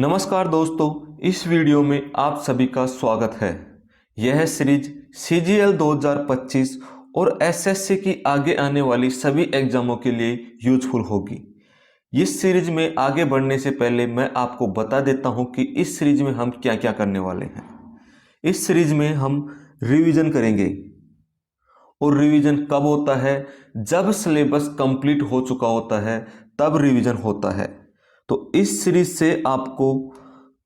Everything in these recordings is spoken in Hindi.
नमस्कार दोस्तों, इस वीडियो में आप सभी का स्वागत है। यह सीरीज CGL 2025 और SSC की आगे आने वाली सभी एग्जामों के लिए यूजफुल होगी। इस सीरीज में आगे बढ़ने से पहले मैं आपको बता देता हूं कि इस सीरीज में हम क्या क्या करने वाले हैं। इस सीरीज में हम रिवीजन करेंगे और रिवीजन कब होता है? जब सिलेबस कंप्लीट हो चुका होता है तब रिवीजन होता है। तो इस सीरीज से आपको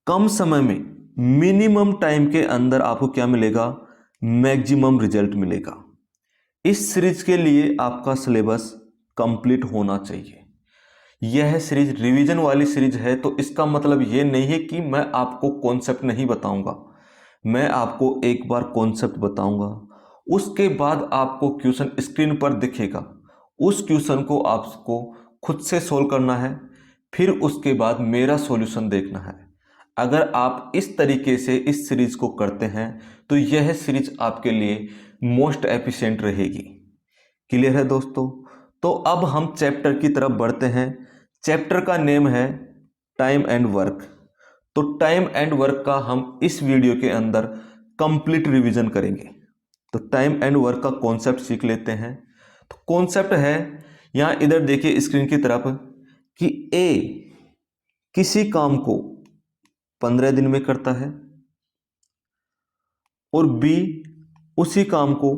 कम समय में, मिनिमम टाइम के अंदर आपको क्या मिलेगा? मैक्सिमम रिजल्ट मिलेगा। इस सीरीज के लिए आपका सिलेबस कंप्लीट होना चाहिए। यह सीरीज रिवीजन वाली सीरीज है, तो इसका मतलब ये नहीं है कि मैं आपको कॉन्सेप्ट नहीं बताऊंगा। मैं आपको एक बार कॉन्सेप्ट बताऊंगा, उसके बाद आपको क्वेश्चन स्क्रीन पर दिखेगा। उस क्वेश्चन को आपको खुद से सोल्व करना है, फिर उसके बाद मेरा सॉल्यूशन देखना है। अगर आप इस तरीके से इस सीरीज को करते हैं तो यह सीरीज आपके लिए मोस्ट एफिशिएंट रहेगी। क्लियर है दोस्तों? तो अब हम चैप्टर की तरफ बढ़ते हैं। चैप्टर का नेम है टाइम एंड वर्क। तो टाइम एंड वर्क का हम इस वीडियो के अंदर कंप्लीट रिवीजन करेंगे। तो टाइम एंड वर्क का कॉन्सेप्ट सीख लेते हैं। तो कॉन्सेप्ट है, यहां इधर देखिए स्क्रीन की तरफ, कि ए किसी काम को 15 दिन में करता है और बी उसी काम को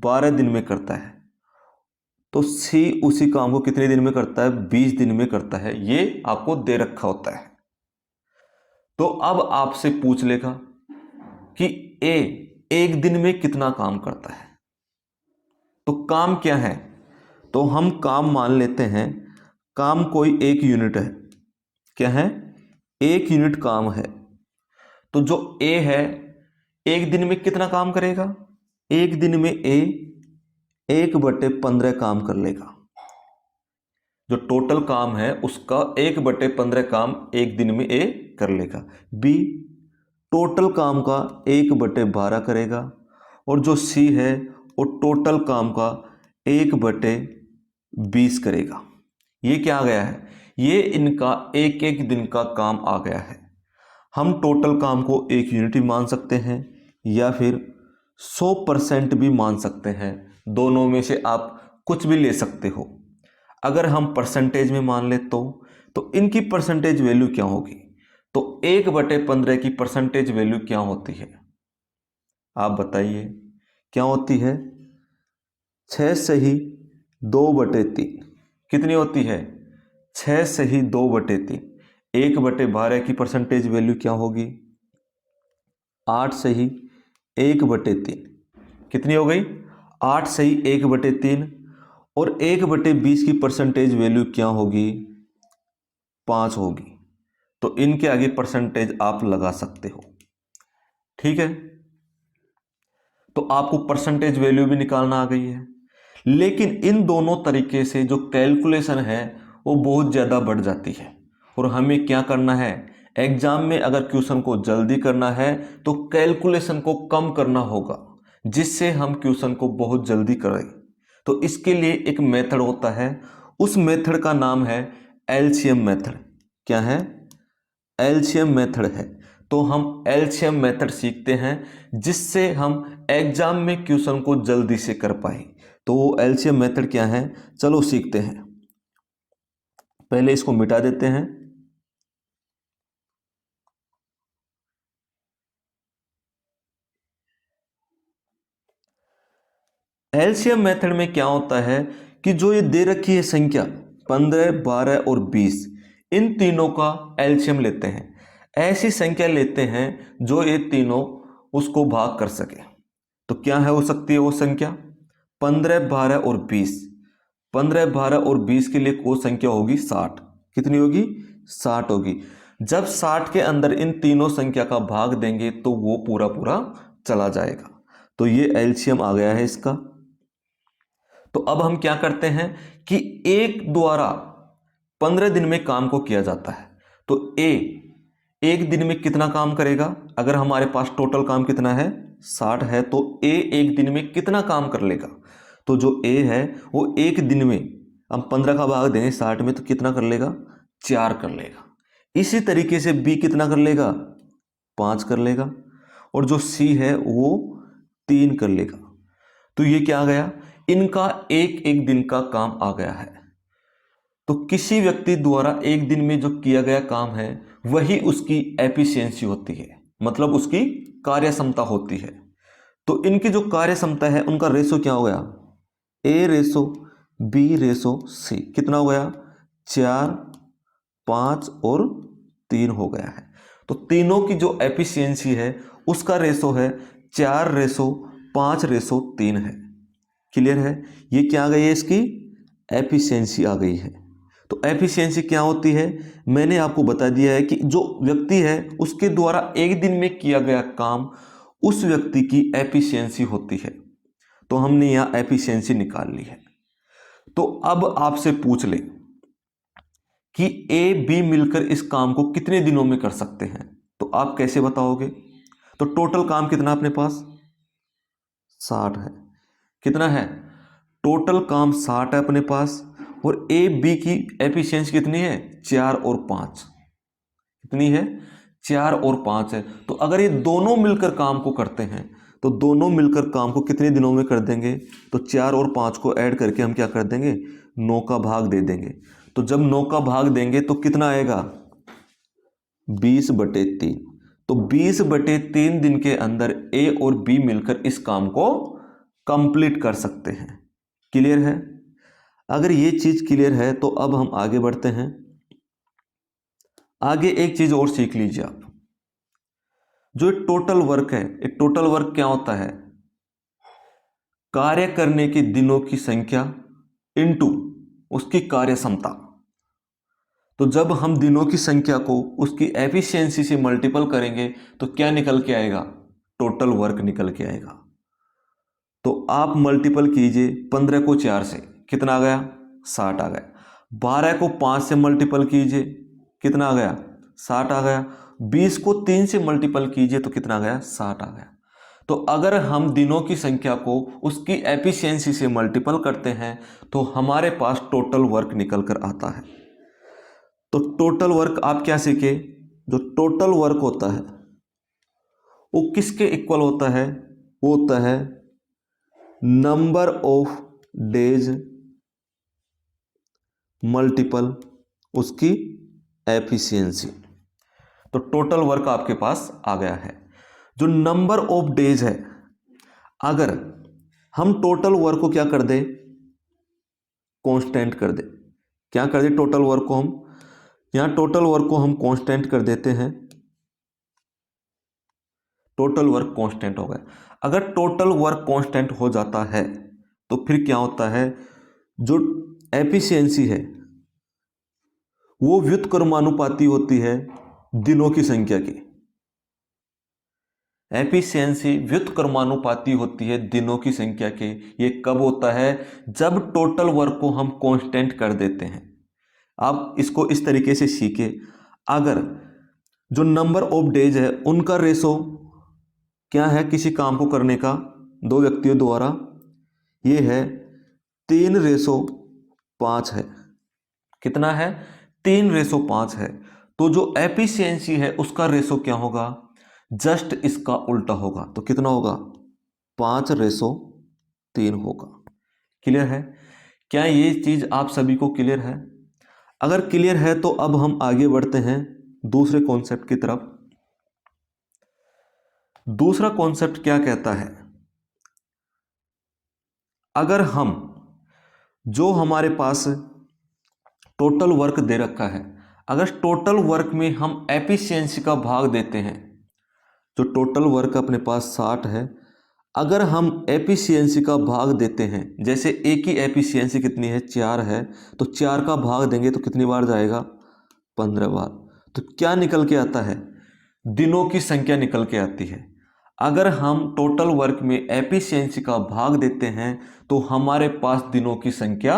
12 दिन में करता है। तो सी उसी काम को कितने दिन में करता है? 20 दिन में करता है। ये आपको दे रखा होता है। तो अब आपसे पूछ लेगा कि ए एक दिन में कितना काम करता है। तो काम क्या है? तो हम काम मान लेते हैं, काम कोई एक यूनिट है। क्या है? एक यूनिट काम है। तो जो ए है, एक दिन में कितना काम करेगा? एक दिन में ए 1/15 काम कर लेगा। जो टोटल काम है उसका 1/15 काम एक दिन में ए कर लेगा। बी टोटल काम का 1/12 करेगा। और जो सी है वो टोटल काम का 1/20 करेगा। ये क्या आ गया है? ये इनका एक एक दिन का काम आ गया है। हम टोटल काम को एक यूनिट भी मान सकते हैं या फिर 100% भी मान सकते हैं। दोनों में से आप कुछ भी ले सकते हो। अगर हम परसेंटेज में मान ले तो इनकी परसेंटेज वैल्यू क्या होगी? तो 1/15 की परसेंटेज वैल्यू क्या होती है? आप बताइए क्या होती है? 6 सही 2/3 कितनी होती है? 6 सही 2/3। 1/12 की परसेंटेज वैल्यू क्या होगी? 8 सही 1/3 कितनी हो गई? 8 सही 1/3। और 1/20 की परसेंटेज वैल्यू क्या होगी? 5 होगी। तो इनके आगे परसेंटेज आप लगा सकते हो। ठीक है, तो आपको परसेंटेज वैल्यू भी निकालना आ गई है। लेकिन इन दोनों तरीके से जो कैलकुलेशन है वो बहुत ज़्यादा बढ़ जाती है। और हमें क्या करना है? एग्जाम में अगर क्वेश्चन को जल्दी करना है तो कैलकुलेशन को कम करना होगा, जिससे हम क्वेश्चन को बहुत जल्दी करें। तो इसके लिए एक मेथड होता है, उस मेथड का नाम है एलसीएम मेथड। क्या है? एलसीएम मेथड है। तो हम एलसीएम मेथड सीखते हैं जिससे हम एग्जाम में क्वेश्चन को जल्दी से कर पाए। तो वो एलसीएम मेथड क्या है, चलो सीखते हैं। पहले इसको मिटा देते हैं। एलसीएम मेथड में क्या होता है कि जो ये दे रखी है संख्या 15, 12 और 20, इन तीनों का एलसीएम लेते हैं। ऐसी संख्या लेते हैं जो ये तीनों उसको भाग कर सके। तो क्या है हो सकती है वो संख्या? 15, 12 और 20। 15, 12 और 20 के लिए वो संख्या होगी 60। कितनी होगी? 60 होगी। जब 60 के अंदर इन तीनों संख्या का भाग देंगे तो वो पूरा पूरा चला जाएगा। तो ये एलसीएम आ गया है इसका। तो अब हम क्या करते हैं कि एक द्वारा 15 दिन में काम को किया जाता है। तो ए एक दिन में कितना काम करेगा? अगर हमारे पास टोटल काम कितना है? 60 है, तो ए एक दिन में कितना काम कर लेगा? तो जो ए है वो एक दिन में, हम 15 का भाग देंगे 60 में तो कितना कर लेगा? 4 कर लेगा। इसी तरीके से बी कितना कर लेगा, 5 कर लेगा, और जो सी है वो 3 कर लेगा। तो ये क्या आ गया, इनका एक एक दिन का काम आ गया है। तो किसी व्यक्ति द्वारा एक दिन में जो किया गया काम है वही उसकी एफिशिएंसी होती है, मतलब उसकी कार्य क्षमता होती है। तो इनकी जो कार्य क्षमता है उनका रेशो क्या हो गया, ए रेशो बी रेशो सी, कितना हो गया, 4, 5 और 3 हो गया है। तो तीनों की जो एफिशिएंसी है उसका रेशो है 4 रेशो 5 रेशो 3 है। क्लियर है, ये क्या आ गई है, इसकी एफिशिएंसी आ गई है। तो एफिशिएंसी क्या होती है, मैंने आपको बता दिया है कि जो व्यक्ति है उसके द्वारा एक दिन में किया गया काम उस व्यक्ति की एफिशिएंसी होती है। तो हमने यहां एफिशिएंसी निकाल ली है। तो अब आपसे पूछ ले कि ए बी मिलकर इस काम को कितने दिनों में कर सकते हैं, तो आप कैसे बताओगे। तो टोटल काम कितना अपने पास 60 है, कितना है, टोटल काम 60 है अपने पास, और ए बी की एफिशिएंसी कितनी है, 4 और 5, कितनी है, 4 और 5 है। तो अगर ये दोनों मिलकर काम को करते हैं तो दोनों मिलकर काम को कितने दिनों में कर देंगे, तो 4 और 5 को ऐड करके हम क्या कर देंगे, 9 का भाग दे देंगे। तो जब 9 का भाग देंगे तो कितना आएगा, 20/3। तो 20/3 दिन के अंदर ए और बी मिलकर इस काम को कंप्लीट कर सकते हैं। क्लियर है, अगर ये चीज क्लियर है तो अब हम आगे बढ़ते हैं। आगे एक चीज और सीख लीजिए आप, जो टोटल वर्क है, एक टोटल वर्क क्या होता है, कार्य करने के दिनों की संख्या इनटू उसकी कार्य क्षमता। तो जब हम दिनों की संख्या को उसकी एफिशिएंसी से मल्टीपल करेंगे तो क्या निकल के आएगा, टोटल वर्क निकल के आएगा। तो आप मल्टीपल कीजिए 15 को 4 से, कितना आ गया, 60 आ गया। 12 को 5 से मल्टीपल कीजिए, कितना आ गया, 60 आ गया। 20 को 3 से मल्टीपल कीजिए तो कितना आ गया, 60 आ गया। तो अगर हम दिनों की संख्या को उसकी एफिशिएंसी से मल्टीपल करते हैं तो हमारे पास टोटल वर्क निकल कर आता है। तो टोटल वर्क आप क्या सीखे, जो टोटल वर्क होता है वो किसके इक्वल होता है, वो होता है नंबर ऑफ डेज मल्टीपल उसकी एफिशिएंसी। तो टोटल वर्क आपके पास आ गया है। जो नंबर ऑफ डेज है, अगर हम टोटल वर्क को क्या कर दे, कांस्टेंट कर दे, क्या कर दे, टोटल वर्क को हम यहां टोटल वर्क को हम कांस्टेंट कर देते हैं, टोटल वर्क कांस्टेंट हो गया। अगर टोटल वर्क कांस्टेंट हो जाता है तो फिर क्या होता है, जो एफिशिएंसी है वो व्युत्क्रमानुपाती होती है दिनों की संख्या की। एफिशिएंसी व्युत्क्रमानुपाती होती है दिनों की संख्या के। ये कब होता है, जब टोटल वर्क को हम कांस्टेंट कर देते हैं। आप इसको इस तरीके से सीखे, अगर जो नंबर ऑफ डेज है उनका रेशो क्या है किसी काम को करने का दो व्यक्तियों द्वारा, ये है 3:5 है, कितना है, 3:5 है। तो जो एफिशिएंसी है उसका रेशो क्या होगा, जस्ट इसका उल्टा होगा। तो कितना होगा, 5:3 होगा। क्लियर है, क्या ये चीज आप सभी को क्लियर है। अगर क्लियर है तो अब हम आगे बढ़ते हैं दूसरे कॉन्सेप्ट की तरफ। दूसरा कॉन्सेप्ट क्या कहता है, अगर हम जो हमारे पास टोटल वर्क दे रखा है, अगर टोटल वर्क में हम एफिशिएंसी का भाग देते हैं, जो टोटल वर्क अपने पास 60 है, अगर हम एफिशिएंसी का भाग देते हैं, जैसे ए की एफिशिएंसी कितनी है, 4 है, तो 4 का भाग देंगे तो कितनी बार जाएगा, 15 बार। तो क्या निकल के आता है, दिनों की संख्या निकल के आती है। अगर हम टोटल वर्क में एफिशिएंसी का भाग देते हैं तो हमारे पास दिनों की संख्या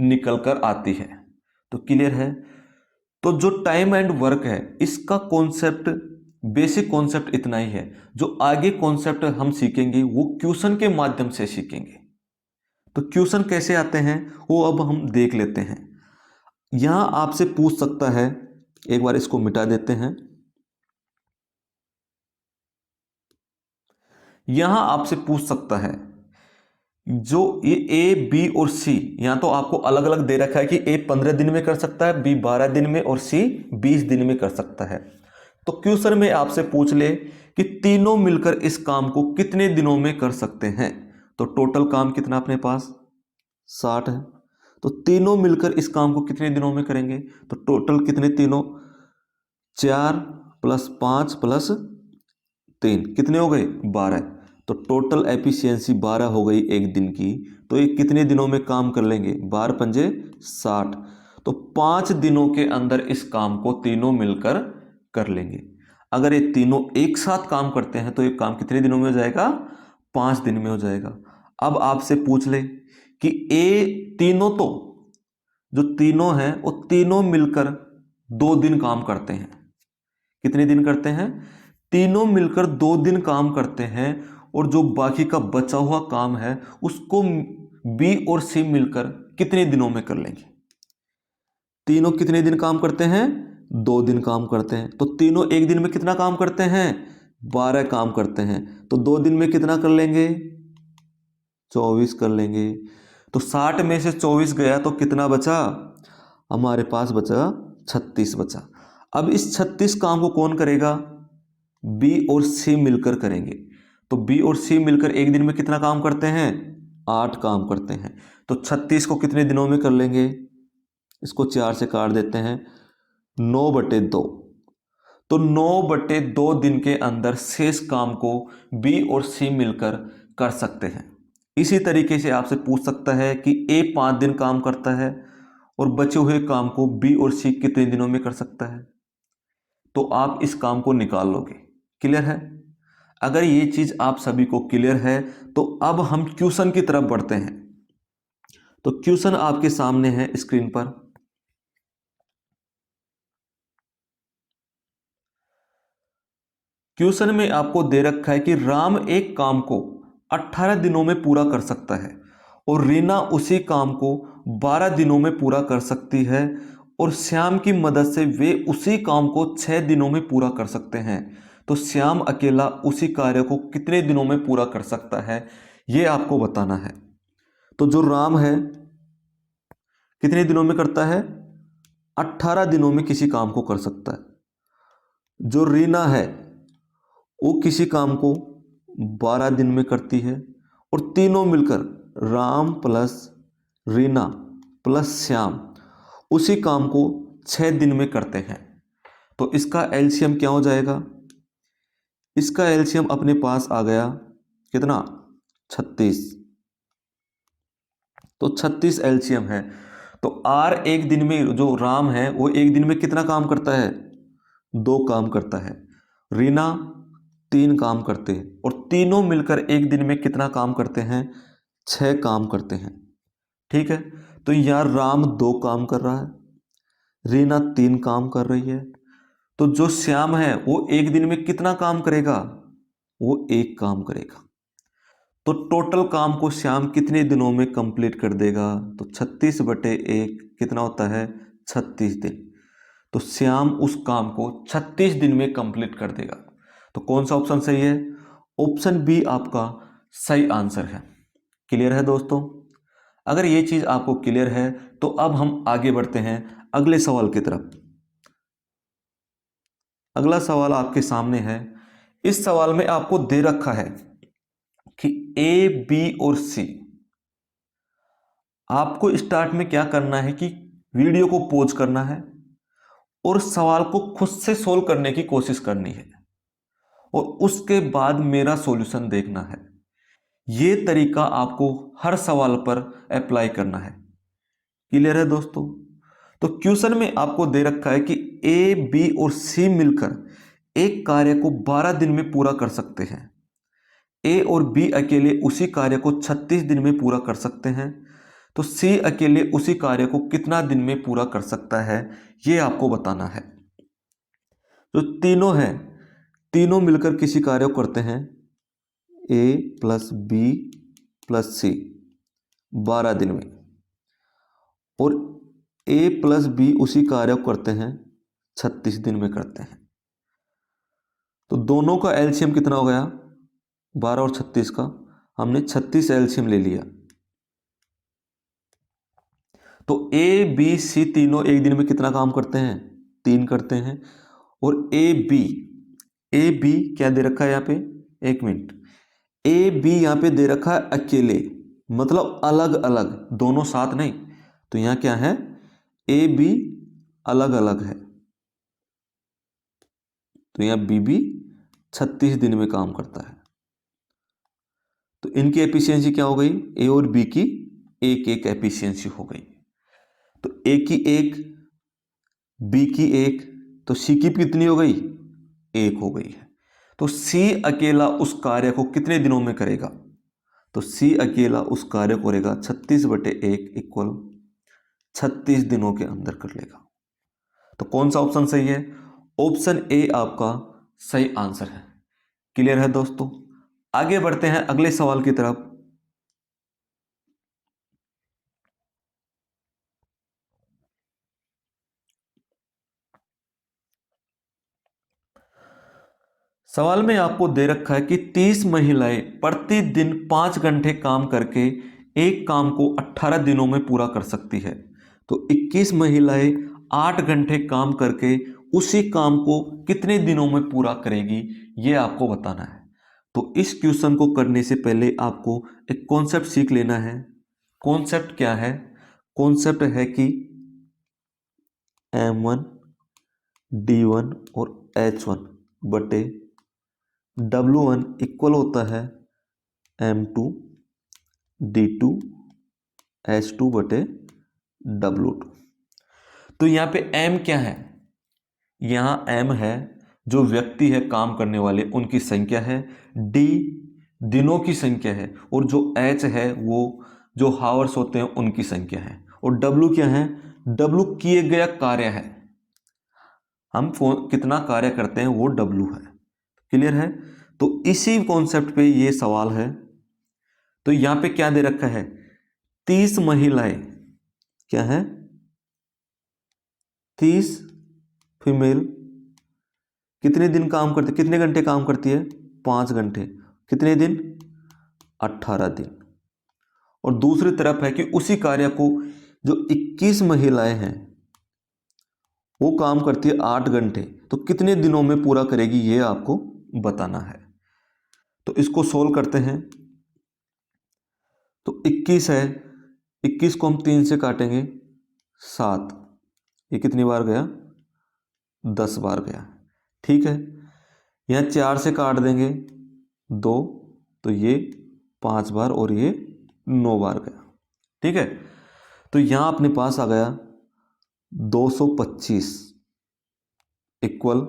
निकल कर आती है। तो क्लियर है, तो जो टाइम एंड वर्क है इसका कॉन्सेप्ट, बेसिक कॉन्सेप्ट इतना ही है। जो आगे कॉन्सेप्ट हम सीखेंगे वो क्वेश्चन के माध्यम से सीखेंगे। तो क्वेश्चन कैसे आते हैं वो अब हम देख लेते हैं। यहां आपसे पूछ सकता है एक बार इसको मिटा देते हैं। यहां आपसे पूछ सकता है जो ये ए बी और सी, यहां तो आपको अलग अलग दे रखा है कि ए 15 दिन में कर सकता है, बी 12 दिन में और सी 20 दिन में कर सकता है। तो क्वेश्चन में आपसे पूछ ले कि तीनों मिलकर इस काम को कितने दिनों में कर सकते हैं। तो टोटल काम कितना अपने पास 60 है, तो तीनों मिलकर इस काम को कितने दिनों में करेंगे। तो टोटल कितने तीनों, 4 + 5 + 3 कितने हो गए 12। तो टोटल एफिशिएंसी 12 हो गई एक दिन की। तो ये कितने दिनों में काम कर लेंगे, 12 पंजे 60। तो 5 दिनों के अंदर इस काम को तीनों मिलकर कर लेंगे। अगर ये तीनों एक साथ काम करते हैं तो ये काम कितने दिनों में हो जाएगा, 5 दिन में हो जाएगा। अब आपसे पूछ ले कि ए तीनों, तो जो तीनों हैं वो तीनों मिलकर 2 दिन काम करते हैं। कितने दिन करते हैं, तीनों मिलकर 2 दिन काम करते हैं। और जो बाकी का बचा हुआ काम है उसको बी और सी मिलकर कितने दिनों में कर लेंगे। तीनों कितने दिन काम करते हैं, 2 दिन काम करते हैं। तो तीनों एक दिन में कितना काम करते हैं, 12 काम करते हैं। तो 2 दिन में कितना कर लेंगे, 24 कर लेंगे। तो 60 में से 24 गया तो कितना बचा, हमारे पास बचा 36 बचा। अब इस 36 काम को कौन करेगा, बी और सी मिलकर करेंगे। तो बी और सी मिलकर एक दिन में कितना काम करते हैं, 8 काम करते हैं। तो 36 को कितने दिनों में कर लेंगे, इसको 4 से काट देते हैं, 9/2। तो 9/2 दिन के अंदर शेष काम को बी और सी मिलकर कर सकते हैं। इसी तरीके से आपसे पूछ सकता है कि ए 5 दिन काम करता है और बचे हुए काम को बी और सी कितने दिनों में कर सकता है। तो आप इस काम को निकाल लोगे। क्लियर है। अगर ये चीज आप सभी को क्लियर है तो अब हम क्वेश्चन की तरफ बढ़ते हैं। तो क्वेश्चन आपके सामने है स्क्रीन पर। क्वेश्चन में आपको दे रखा है कि राम एक काम को 18 दिनों में पूरा कर सकता है और रीना उसी काम को 12 दिनों में पूरा कर सकती है और श्याम की मदद से वे उसी काम को 6 दिनों में पूरा कर सकते हैं। तो श्याम अकेला उसी कार्य को कितने दिनों में पूरा कर सकता है, ये आपको बताना है। तो जो राम है कितने दिनों में करता है, 18 दिनों में किसी काम को कर सकता है। जो रीना है वो किसी काम को 12 दिन में करती है और तीनों मिलकर राम प्लस रीना प्लस श्याम उसी काम को 6 दिन में करते हैं। तो इसका एलसीएम क्या हो जाएगा, इसका एलसीएम अपने पास आ गया कितना, 36। तो 36 एलसीएम है। तो आर एक दिन में, जो राम है वो एक दिन में कितना काम करता है, 2 काम करता है। रीना 3 काम करते हैं और तीनों मिलकर एक दिन में कितना काम करते हैं, 6 काम करते हैं। ठीक है। तो यार राम 2 काम कर रहा है, रीना 3 काम कर रही है। तो जो श्याम है वो एक दिन में कितना काम करेगा, वो 1 काम करेगा। तो टोटल काम को श्याम कितने दिनों में कंप्लीट कर देगा, तो 36/1 कितना होता है, 36 दिन। तो श्याम उस काम को 36 दिन में कंप्लीट कर देगा। तो कौन सा ऑप्शन सही है, ऑप्शन बी आपका सही आंसर है। क्लियर है दोस्तों। अगर ये चीज आपको क्लियर है तो अब हम आगे बढ़ते हैं अगले सवाल की तरफ। अगला सवाल आपके सामने है। इस सवाल में आपको दे रखा है कि ए बी और सी, आपको स्टार्ट में क्या करना है कि वीडियो को पॉज करना है और सवाल को खुद से सोल्व करने की कोशिश करनी है और उसके बाद मेरा सॉल्यूशन देखना है। यह तरीका आपको हर सवाल पर अप्लाई करना है। क्लियर है दोस्तों। तो क्वेश्चन में आपको दे रखा है कि ए बी और सी मिलकर एक कार्य को 12 दिन में पूरा कर सकते हैं। ए और बी अकेले उसी कार्य को 36 दिन में पूरा कर सकते हैं। तो सी अकेले उसी कार्य को कितना दिन में पूरा कर सकता है, यह आपको बताना है। जो तीनों हैं, तीनों मिलकर किसी कार्य को करते हैं, ए प्लस बी प्लस सी 12 दिन में, और ए प्लस बी उसी कार्य को करते हैं 36 दिन में करते हैं। तो दोनों का एलसीएम कितना हो गया, 12 और 36 का हमने 36 एलसीएम ले लिया। तो ए बी सी तीनों एक दिन में कितना काम करते हैं, 3 करते हैं। और ए बी क्या दे रखा है यहाँ पे, 1 मिनट, ए बी यहाँ पे दे रखा है अकेले, मतलब अलग अलग, दोनों साथ नहीं। तो यहाँ क्या है, ए बी अलग अलग है, तो यहाँ बी भी 36 दिन में काम करता है। तो इनकी एफिशिएंसी क्या हो गई, ए और बी की एक एक एफिशिएंसी हो गई। तो ए की 1, बी की 1, तो सी की कितनी हो गई, 1 हो गई है। तो सी अकेला उस कार्य को कितने दिनों में करेगा, तो सी अकेला उस कार्य को करेगा 36/1 इक्वल 36 दिनों के अंदर कर लेगा। तो कौन सा ऑप्शन सही है, ऑप्शन ए आपका सही आंसर है। क्लियर है दोस्तों। आगे बढ़ते हैं अगले सवाल की तरफ। सवाल में आपको दे रखा है कि 30 महिलाएं प्रतिदिन 5 घंटे काम करके एक काम को 18 दिनों में पूरा कर सकती है। तो 21 महिलाएं 8 घंटे काम करके उसी काम को कितने दिनों में पूरा करेगी, ये आपको बताना है। तो इस क्वेश्चन को करने से पहले आपको एक कॉन्सेप्ट सीख लेना है। कॉन्सेप्ट क्या है, कॉन्सेप्ट है कि M1 D1 और H1 बटे W1 इक्वल होता है M2 D2 H2 बटे W2। तो यहाँ पे M क्या है, यहाँ M है जो व्यक्ति है काम करने वाले उनकी संख्या है, D दिनों की संख्या है, और जो H है वो जो हावर्स होते हैं उनकी संख्या है, और W क्या है, W किए गया कार्य है, हम कितना कार्य करते हैं वो W है। क्लियर है। तो इसी कॉन्सेप्ट पे ये सवाल है। तो यहां पे क्या दे रखा है, 30 महिलाएं क्या है, 30 फीमेल कितने दिन काम करती, कितने घंटे काम करती है, 5 घंटे, कितने दिन, 18 दिन। और दूसरी तरफ है कि उसी कार्य को जो 21 महिलाएं हैं वो काम करती है 8 घंटे, तो कितने दिनों में पूरा करेगी ये आपको बताना है। तो इसको सोल्व करते हैं। तो 21 है, 21 को हम 3 से काटेंगे 7, ये कितनी बार गया, 10 बार गया। ठीक है, यहाँ 4 से काट देंगे 2, तो ये 5 बार और ये 9 बार गया। ठीक है, तो यहाँ अपने पास आ गया 225 इक्वल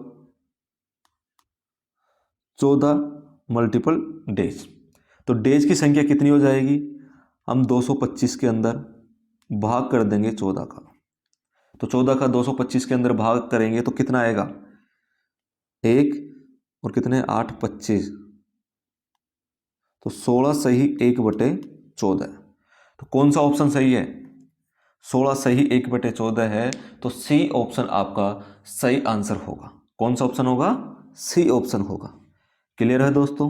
14 मल्टीपल डेज। तो डेज की संख्या कितनी हो जाएगी, हम 225 के अंदर भाग कर देंगे 14 का। तो 14 का 225 के अंदर भाग करेंगे तो कितना आएगा, 1 और कितने 8 25, तो 16 सही 1/14। तो कौन सा ऑप्शन सही है, 16 सही 1/14 है। तो सी ऑप्शन आपका सही आंसर होगा। कौन सा ऑप्शन होगा, सी ऑप्शन होगा। क्लियर है दोस्तों।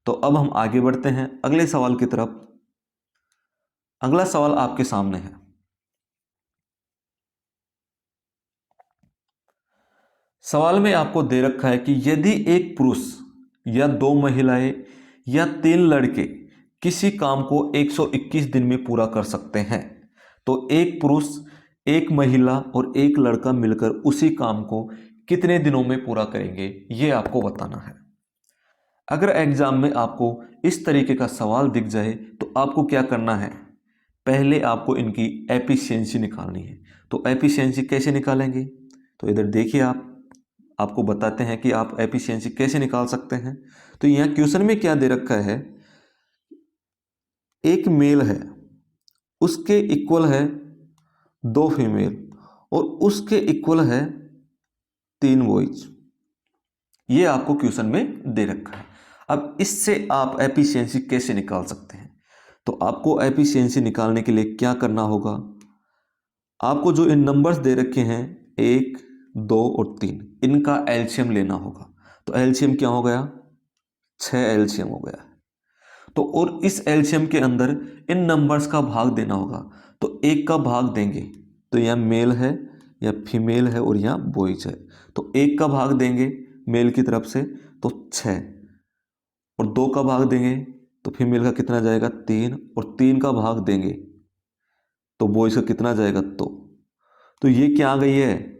तो अब हम आगे बढ़ते हैं अगले सवाल की तरफ। अगला सवाल आपके सामने है। सवाल में आपको दे रखा है कि यदि एक पुरुष या 2 महिलाएं या 3 लड़के किसी काम को 121 दिन में पूरा कर सकते हैं, तो एक पुरुष, एक महिला और एक लड़का मिलकर उसी काम को कितने दिनों में पूरा करेंगे, ये आपको बताना है। अगर एग्जाम में आपको इस तरीके का सवाल दिख जाए तो आपको क्या करना है, पहले आपको इनकी एफिशिएंसी निकालनी है। तो एफिशिएंसी कैसे निकालेंगे, तो इधर देखिए, आपको बताते हैं कि आप एफिशिएंसी कैसे निकाल सकते हैं। तो यहाँ क्वेश्चन में क्या दे रखा है, एक मेल है उसके इक्वल है 2 फीमेल और उसके इक्वल है 3 बॉयज, ये आपको क्वेश्चन में दे रखा है। अब इससे आप एफिशिएंसी कैसे निकाल सकते हैं, तो आपको एफिशिएंसी निकालने के लिए क्या करना होगा, आपको जो इन नंबर्स दे रखे हैं 1 2 और 3, इनका एलसीएम लेना होगा। तो एलसीएम क्या हो गया? 6 एलसीएम हो गया। तो और इस एलसीएम के अंदर इन नंबर्स का भाग देना होगा। तो 1 का भाग देंगे तो यहाँ मेल है या फीमेल है और यहाँ बॉयज है। तो 1 का भाग देंगे मेल की तरफ से तो 6, और 2 का भाग देंगे तो फीमेल का कितना जाएगा? 3, और 3 का भाग देंगे तो बॉयज का कितना जाएगा? 2। तो ये क्या आ गई है?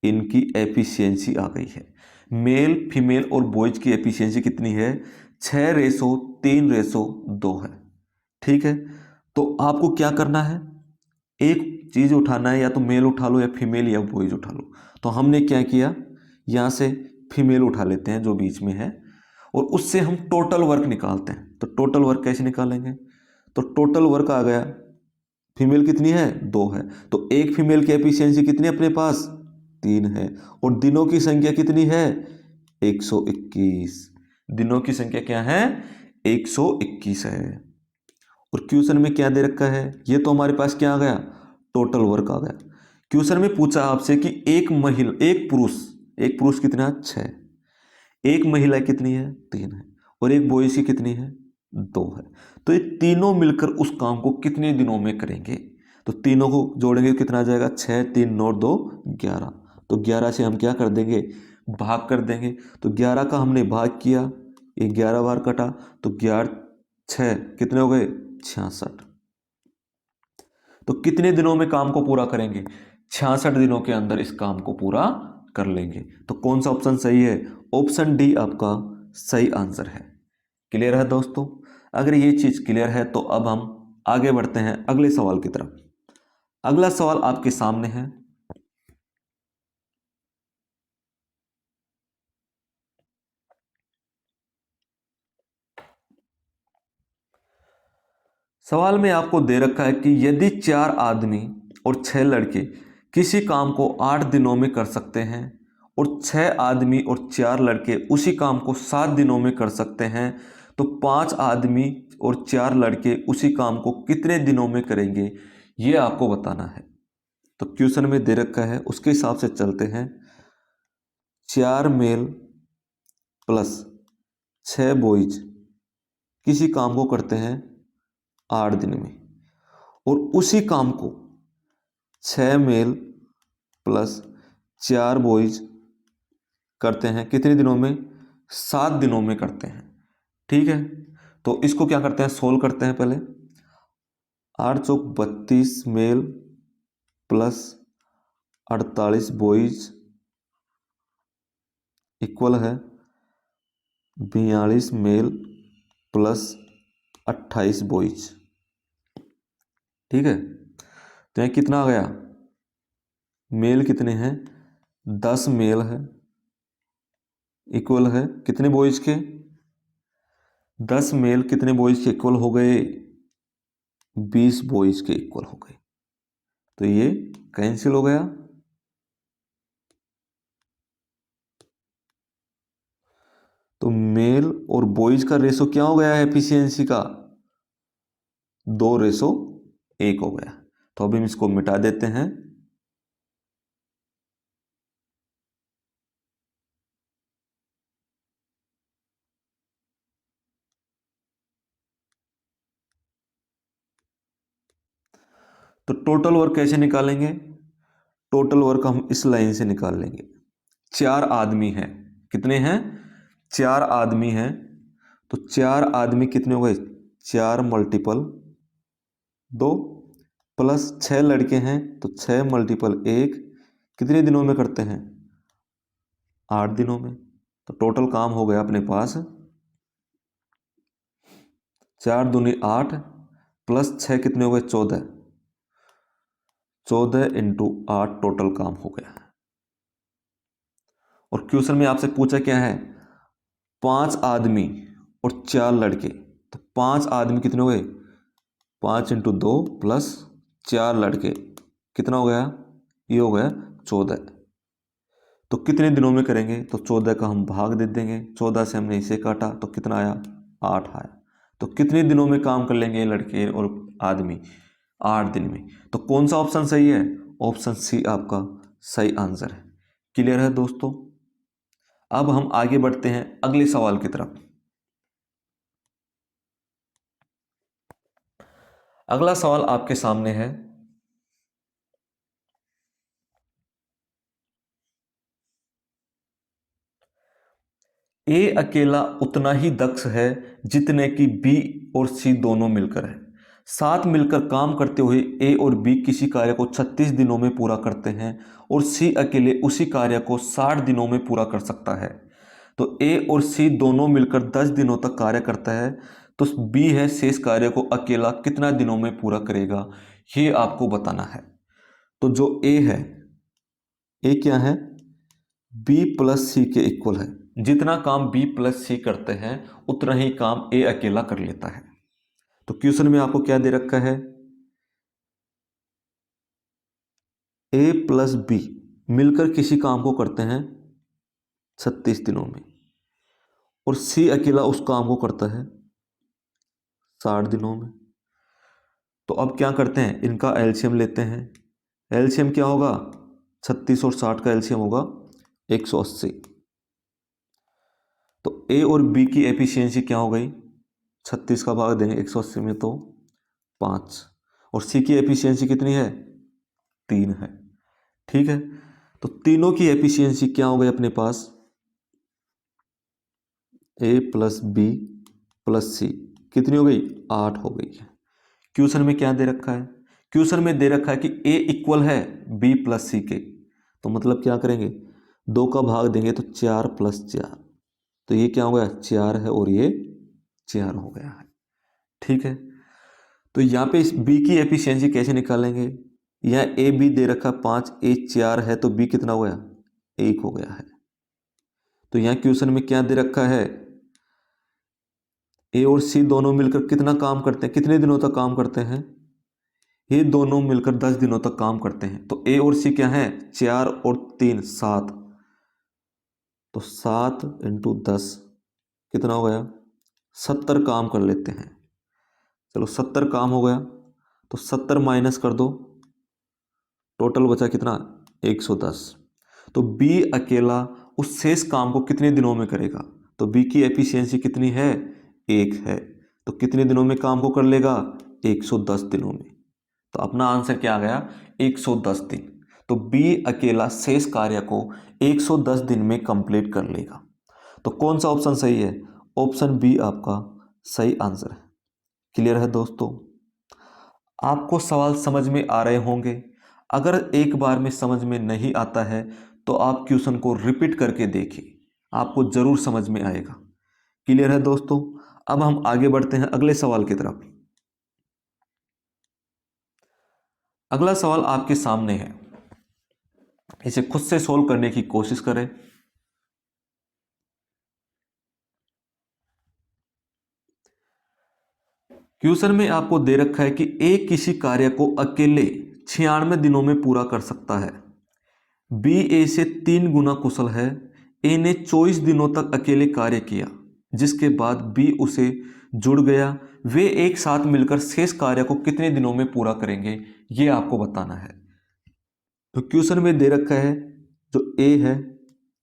इनकी एफिशिएंसी आ गई है। मेल फीमेल और बॉयज की एफिशिएंसी कितनी है? 6:3:2 है। ठीक है, तो आपको क्या करना है? एक चीज उठाना है, या तो मेल उठा लो या फीमेल या बॉयज उठा लो। तो हमने क्या किया, यहाँ से फीमेल उठा लेते हैं जो बीच में है, और उससे हम टोटल वर्क निकालते हैं। तो टोटल वर्क कैसे निकालेंगे? तो टोटल वर्क आ गया, फीमेल कितनी है? 2 है। तो एक फीमेल की एफिशिएंसी कितनी है अपने पास? 3 है। और दिनों की संख्या कितनी है? 121। दिनों की संख्या क्या है? 121 है। और क्वेश्चन में क्या दे रखा है? ये तो हमारे पास क्या आ गया? टोटल वर्क आ गया। क्वेश्चन में पूछा आपसे कि एक पुरुष कितना? 6, एक महिला कितनी है? 3 है, और एक बॉयज की कितनी है? 2 है। तो ये तीनों मिलकर उस काम को कितने दिनों में करेंगे? तो तीनों को जोड़ेंगे तो कितना आ जाएगा? 6, 3, 9, 2, 11। तो 11 से हम क्या कर देंगे? भाग कर देंगे। तो 11 का हमने भाग किया, ये 11 बार कटा, तो 11 6 कितने हो गए? 66। तो कितने दिनों में काम को पूरा करेंगे? 66 दिनों के अंदर इस काम को पूरा कर लेंगे। तो कौन सा ऑप्शन सही है? ऑप्शन डी आपका सही आंसर है। क्लियर है दोस्तों? अगर ये चीज क्लियर है तो अब हम आगे बढ़ते हैं अगले सवाल की तरफ। अगला सवाल आपके सामने है। सवाल में आपको दे रखा है कि यदि 4 आदमी और 6 लड़के किसी काम को 8 दिनों में कर सकते हैं, और 6 आदमी और 4 लड़के उसी काम को 7 दिनों में कर सकते हैं, तो 5 आदमी और 4 लड़के उसी काम को कितने दिनों में करेंगे, ये आपको बताना है। तो क्वेश्चन में दे रखा है, उसके हिसाब से चलते हैं। 4 मेल प्लस 6 बॉयज किसी काम को करते हैं 8 दिन में, और उसी काम को 6 मेल प्लस 4 बॉयज करते हैं कितने दिनों में? 7 दिनों में करते हैं। ठीक है, तो इसको क्या करते हैं? सोल्व करते हैं पहले। 8 चौक 32 मेल प्लस 48 बॉयज इक्वल है 42 मेल प्लस 28 बॉयज। ठीक है, तो यहाँ कितना आ गया? मेल कितने हैं? 10 मेल है इक्वल है कितने बॉयज के? 10 मेल कितने बॉयज के इक्वल हो गए? 20 बॉयज के इक्वल हो गए। तो ये कैंसिल हो गया। तो मेल और बॉयज का रेशो क्या हो गया है एफिशिएंसी का? 2:1 हो गया। तो अभी हम इसको मिटा देते हैं। तो टोटल वर्क कैसे निकालेंगे? टोटल वर्क हम इस लाइन से निकाल लेंगे। 4 आदमी हैं, कितने हैं? 4 आदमी हैं। तो 4 आदमी कितने हो गए? 4 मल्टीपल 2 प्लस 6 लड़के हैं, तो 6 मल्टीपल 1 कितने दिनों में करते हैं? 8 दिनों में। तो टोटल काम हो गया अपने पास 4 दूनी 8 प्लस 6 कितने हो गए? 14। 14 इंटू 8 टोटल काम हो गया। और क्वेश्चन में आपसे पूछा क्या है? 5 आदमी और 4 लड़के। तो 5 आदमी कितने हो गए? 5 इंटू 2 प्लस 4 लड़के कितना हो गया? ये हो गया 14। तो कितने दिनों में करेंगे? तो 14 का हम भाग दे देंगे, 14 से हमने इसे काटा तो कितना आया? 8 आया। तो कितने दिनों में काम कर लेंगे लड़के और आदमी? 8 दिन में। तो कौन सा ऑप्शन सही है? ऑप्शन सी आपका सही आंसर है। क्लियर है दोस्तों। अब हम आगे बढ़ते हैं अगले सवाल की तरफ। अगला सवाल आपके सामने है, ए अकेला उतना ही दक्ष है जितने कि बी और सी दोनों मिलकर है। साथ मिलकर काम करते हुए ए और बी किसी कार्य को 36 दिनों में पूरा करते हैं और सी अकेले उसी कार्य को 60 दिनों में पूरा कर सकता है। तो ए और सी दोनों मिलकर 10 दिनों तक कार्य करता है, तो बी है शेष कार्य को अकेला कितना दिनों में पूरा करेगा, ये आपको बताना है। तो जो ए है, ए क्या है, बी प्लस सी के इक्वल है। जितना काम बी प्लस सी करते हैं उतना ही काम ए अकेला कर लेता है। तो क्वेश्चन में आपको क्या दे रखा है, ए प्लस बी मिलकर किसी काम को करते हैं 36 दिनों में और सी अकेला उस काम को करता है 60 दिनों में। तो अब क्या करते हैं, इनका एलसीएम लेते हैं। एलसीएम क्या होगा, 36 और 60 का एलसीएम होगा 180। तो ए और बी की एफिशिएंसी क्या हो गई, 36 का भाग देंगे 180 में तो 5, और सी की एफिशिएंसी कितनी है, 3 है। ठीक है, तो तीनों की एफिशिएंसी क्या हो गई अपने पास, ए प्लस बी प्लस सी कितनी हो गई, 8 हो गई है। क्वेश्चन में क्या दे रखा है, क्वेश्चन में दे रखा है कि ए इक्वल है बी प्लस सी के, तो मतलब क्या करेंगे, 2 का भाग देंगे तो 4 प्लस 4, तो ये क्या हो गया, 4 है और ये 4 हो गया है। ठीक है, तो यहाँ पे इस बी की एफिशिएंसी कैसे निकालेंगे, यहाँ ए बी दे रखा 5, ए 4 है तो बी कितना हो गया, 1 हो गया है। तो यहाँ क्वेश्चन में क्या दे रखा है, ए और सी दोनों मिलकर कितना काम करते हैं, कितने दिनों तक काम करते हैं, ये दोनों मिलकर 10 दिनों तक काम करते हैं। तो ए और सी क्या है, 4 और 3 7, तो 7 इंटू 10 कितना हो गया, 70 काम कर लेते हैं। चलो 70 काम हो गया, तो 70 माइनस कर दो, टोटल बचा कितना, 110। तो बी अकेला उस शेष काम को कितने दिनों में करेगा, तो बी की एफिशिएंसी कितनी है, 1 है, तो कितने दिनों में काम को कर लेगा, 110 दिनों में। तो अपना आंसर क्या आ गया, 110 दिन। तो बी अकेला शेष कार्य को 110 दिन में कंप्लीट कर लेगा। तो कौन सा ऑप्शन सही है, ऑप्शन बी आपका सही आंसर है। क्लियर है दोस्तों, आपको सवाल समझ में आ रहे होंगे। अगर एक बार में समझ में नहीं आता है तो आप क्वेश्चन को रिपीट करके देखिए, आपको जरूर समझ में आएगा। क्लियर है दोस्तों, अब हम आगे बढ़ते हैं अगले सवाल की तरफ। अगला सवाल आपके सामने है, इसे खुद से सोल्व करने की कोशिश करें। क्वेश्चन में आपको दे रखा है कि ए किसी कार्य को अकेले 96 दिनों में पूरा कर सकता है, बी ए से 3 गुना कुशल है। ए ने 24 दिनों तक अकेले कार्य किया, जिसके बाद बी उसे जुड़ गया। वे एक साथ मिलकर शेष कार्य को कितने दिनों में पूरा करेंगे, ये आपको बताना है। तो क्वेश्चन में दे रखा है जो ए है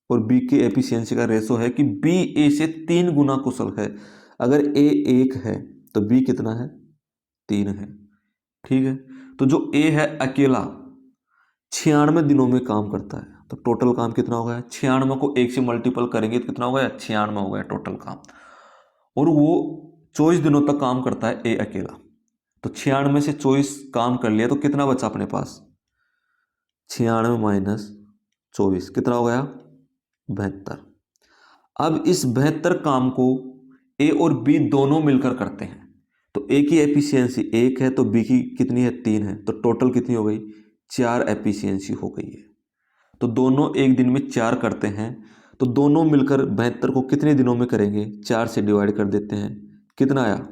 और बी की एफिशिएंसी का रेशो है कि बी ए से 3 गुना कुशल है। अगर ए 1 है तो बी कितना है, 3 है। ठीक है, तो जो ए है अकेला 96 दिनों में काम करता है, तो टोटल काम कितना हो गया, 96 को 1 से मल्टीपल करेंगे तो कितना हो गया, 96 हो गया टोटल काम। और वो 24 दिनों तक काम करता है ए अकेला, तो 96 से 24 काम कर लिया तो कितना बचा अपने पास, 96 माइनस 24 कितना हो गया, 72। अब इस 72 काम को ए और बी दोनों मिलकर करते हैं, तो ए की एफिशिएंसी 1 है तो बी की कितनी है, 3 है, तो टोटल कितनी हो गई, 4 एफिशिएंसी हो गई है। तो दोनों एक दिन में 4 करते हैं, तो दोनों मिलकर 72 को कितने दिनों में करेंगे, 4 से डिवाइड कर देते हैं, कितना आया,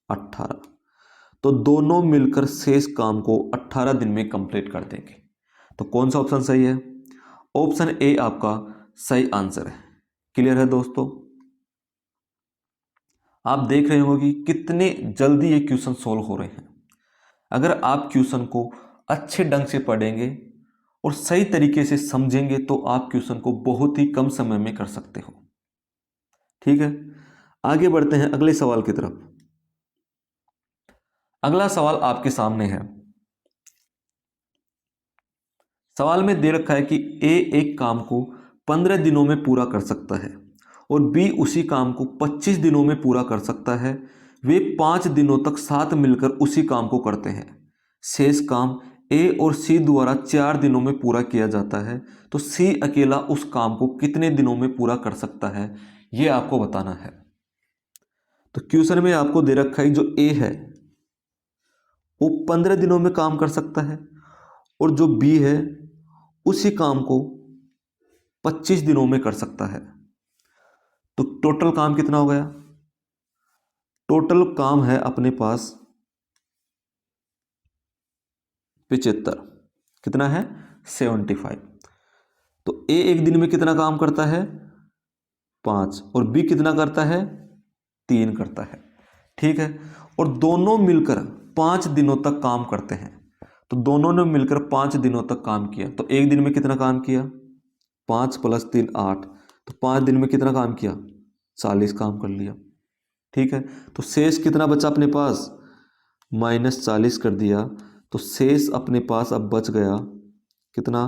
18। तो दोनों मिलकर शेष काम को 18 दिन में कंप्लीट कर देंगे। तो कौन सा ऑप्शन सही है, ऑप्शन ए आपका सही आंसर है। क्लियर है दोस्तों, आप देख रहे होंगे कि कितने जल्दी ये क्वेश्चन सोल्व हो रहे हैं। अगर आप क्वेश्चन को अच्छे ढंग से पढ़ेंगे और सही तरीके से समझेंगे तो आप क्वेश्चन को बहुत ही कम समय में कर सकते हो। ठीक है, आगे बढ़ते हैं अगले सवाल की तरफ। अगला सवाल आपके सामने है। सवाल में दे रखा है कि ए एक काम को 15 दिनों में पूरा कर सकता है और बी उसी काम को 25 दिनों में पूरा कर सकता है। वे 5 दिनों तक साथ मिलकर उसी काम को करते हैं। शेष काम ए और सी द्वारा 4 दिनों में पूरा किया जाता है, तो सी अकेला उस काम को कितने दिनों में पूरा कर सकता है, यह आपको बताना है। तो क्वेश्चन में आपको दे रखा है जो ए है वो 15 दिनों में काम कर सकता है और जो बी है उसी काम को 25 दिनों में कर सकता है। तो टोटल काम कितना हो गया? टोटल काम है अपने पास 75। कितना है? 75। तो ए एक दिन में कितना काम करता है? 5। और बी कितना करता है? 3 करता है। ठीक है, और दोनों मिलकर 5 दिनों तक काम करते हैं। तो दोनों ने मिलकर 5 दिनों तक काम किया, तो एक दिन में कितना काम किया? 5 + 3 8। तो 5 दिन में कितना काम किया? 40 काम कर लिया। ठीक है, तो शेष कितना बचा अपने पास? -40 कर दिया। तो शेष अपने पास अब बच गया कितना?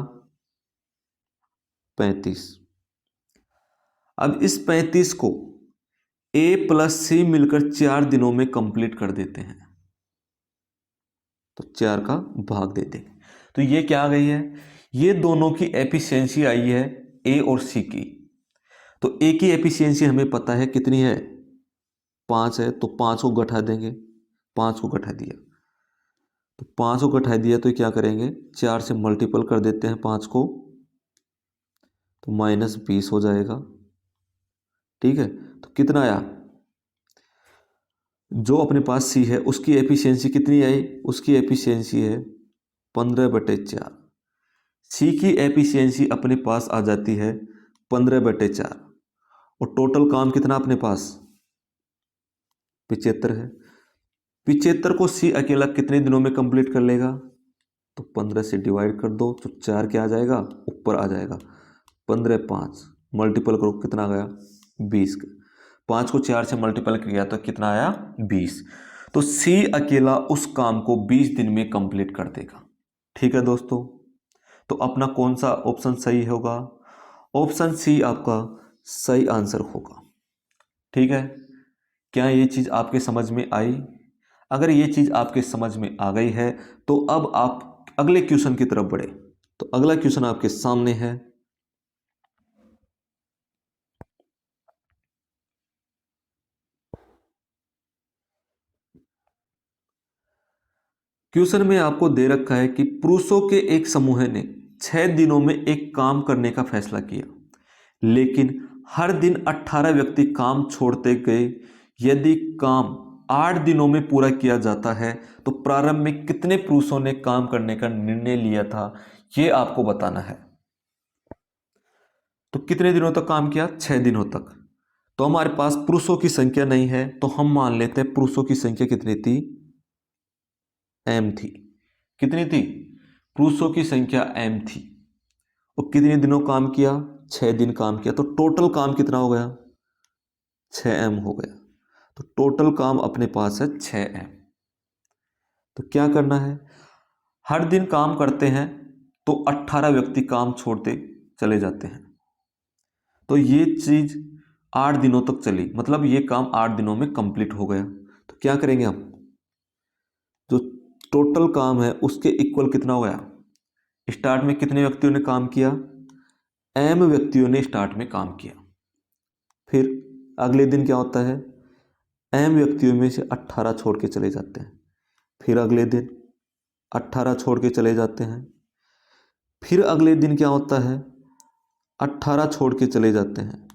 35। अब इस 35 को ए प्लस सी मिलकर 4 दिनों में कंप्लीट कर देते हैं, तो 4 का भाग दे देंगे। तो ये क्या आ गई है? ये दोनों की एफिशिएंसी आई है ए और सी की। तो ए की एफिशिएंसी हमें पता है कितनी है? 5 है, तो 5 को घटा देंगे। 5 को घटा दिया, तो 5 को घटा दिया तो क्या करेंगे? 4 से मल्टीपल कर देते हैं 5 को, तो -20 हो जाएगा। ठीक है, तो कितना आया? जो अपने पास सी है उसकी एफिशिएंसी कितनी आई? उसकी एफिशिएंसी है 15/4। सी की एफिशिएंसी अपने पास आ जाती है 15/4। और टोटल काम कितना अपने पास? 75 है। 75 को सी अकेला कितने दिनों में कंप्लीट कर लेगा? तो 15 से डिवाइड कर दो, तो 4 क्या आ जाएगा? ऊपर आ जाएगा। 15 5 मल्टीपल करो, कितना आ गया? 20। 5 को 4 से मल्टीपल किया तो कितना आया? 20। तो सी अकेला उस काम को 20 दिन में कंप्लीट कर देगा। ठीक है दोस्तों, तो अपना कौन सा ऑप्शन सही होगा? ऑप्शन सी आपका सही आंसर होगा। ठीक है, क्या ये चीज़ आपके समझ में आई? अगर ये चीज़ आपके समझ में आ गई है तो अब आप अगले क्वेश्चन की तरफ बढ़े। तो अगला क्वेश्चन आपके सामने है। क्वेश्चन में आपको दे रखा है कि पुरुषों के एक समूह ने 6 दिनों में एक काम करने का फैसला किया, लेकिन हर दिन 18 व्यक्ति काम छोड़ते गए। यदि काम 8 दिनों में पूरा किया जाता है तो प्रारंभ में कितने पुरुषों ने काम करने का निर्णय लिया था, ये आपको बताना है। तो कितने दिनों तक काम किया? 6 दिनों तक। तो हमारे पास पुरुषों की संख्या नहीं है, तो हम मान लेते हैं पुरुषों की संख्या कितनी थी? m थी। कितनी थी? पुरुषों की संख्या m थी। और कितने दिनों काम किया? 6 दिन काम किया। तो टोटल काम कितना हो गया? 6m हो गया। तो टोटल काम अपने पास है 6m। तो क्या करना है? हर दिन काम करते हैं तो 18 व्यक्ति काम छोड़ते चले जाते हैं। तो ये चीज 8 दिनों तक चली, मतलब ये काम 8 दिनों में कंप्लीट हो गया। तो क्या करेंगे हम? जो टोटल काम है उसके इक्वल कितना हो गया? स्टार्ट में कितने व्यक्तियों ने काम किया? m व्यक्तियों ने स्टार्ट में काम किया। फिर अगले दिन क्या होता है? m व्यक्तियों में से 18 छोड़ के चले जाते हैं। फिर अगले दिन 18 छोड़ के चले जाते हैं। फिर अगले दिन क्या होता है? 18 छोड़ के चले जाते हैं।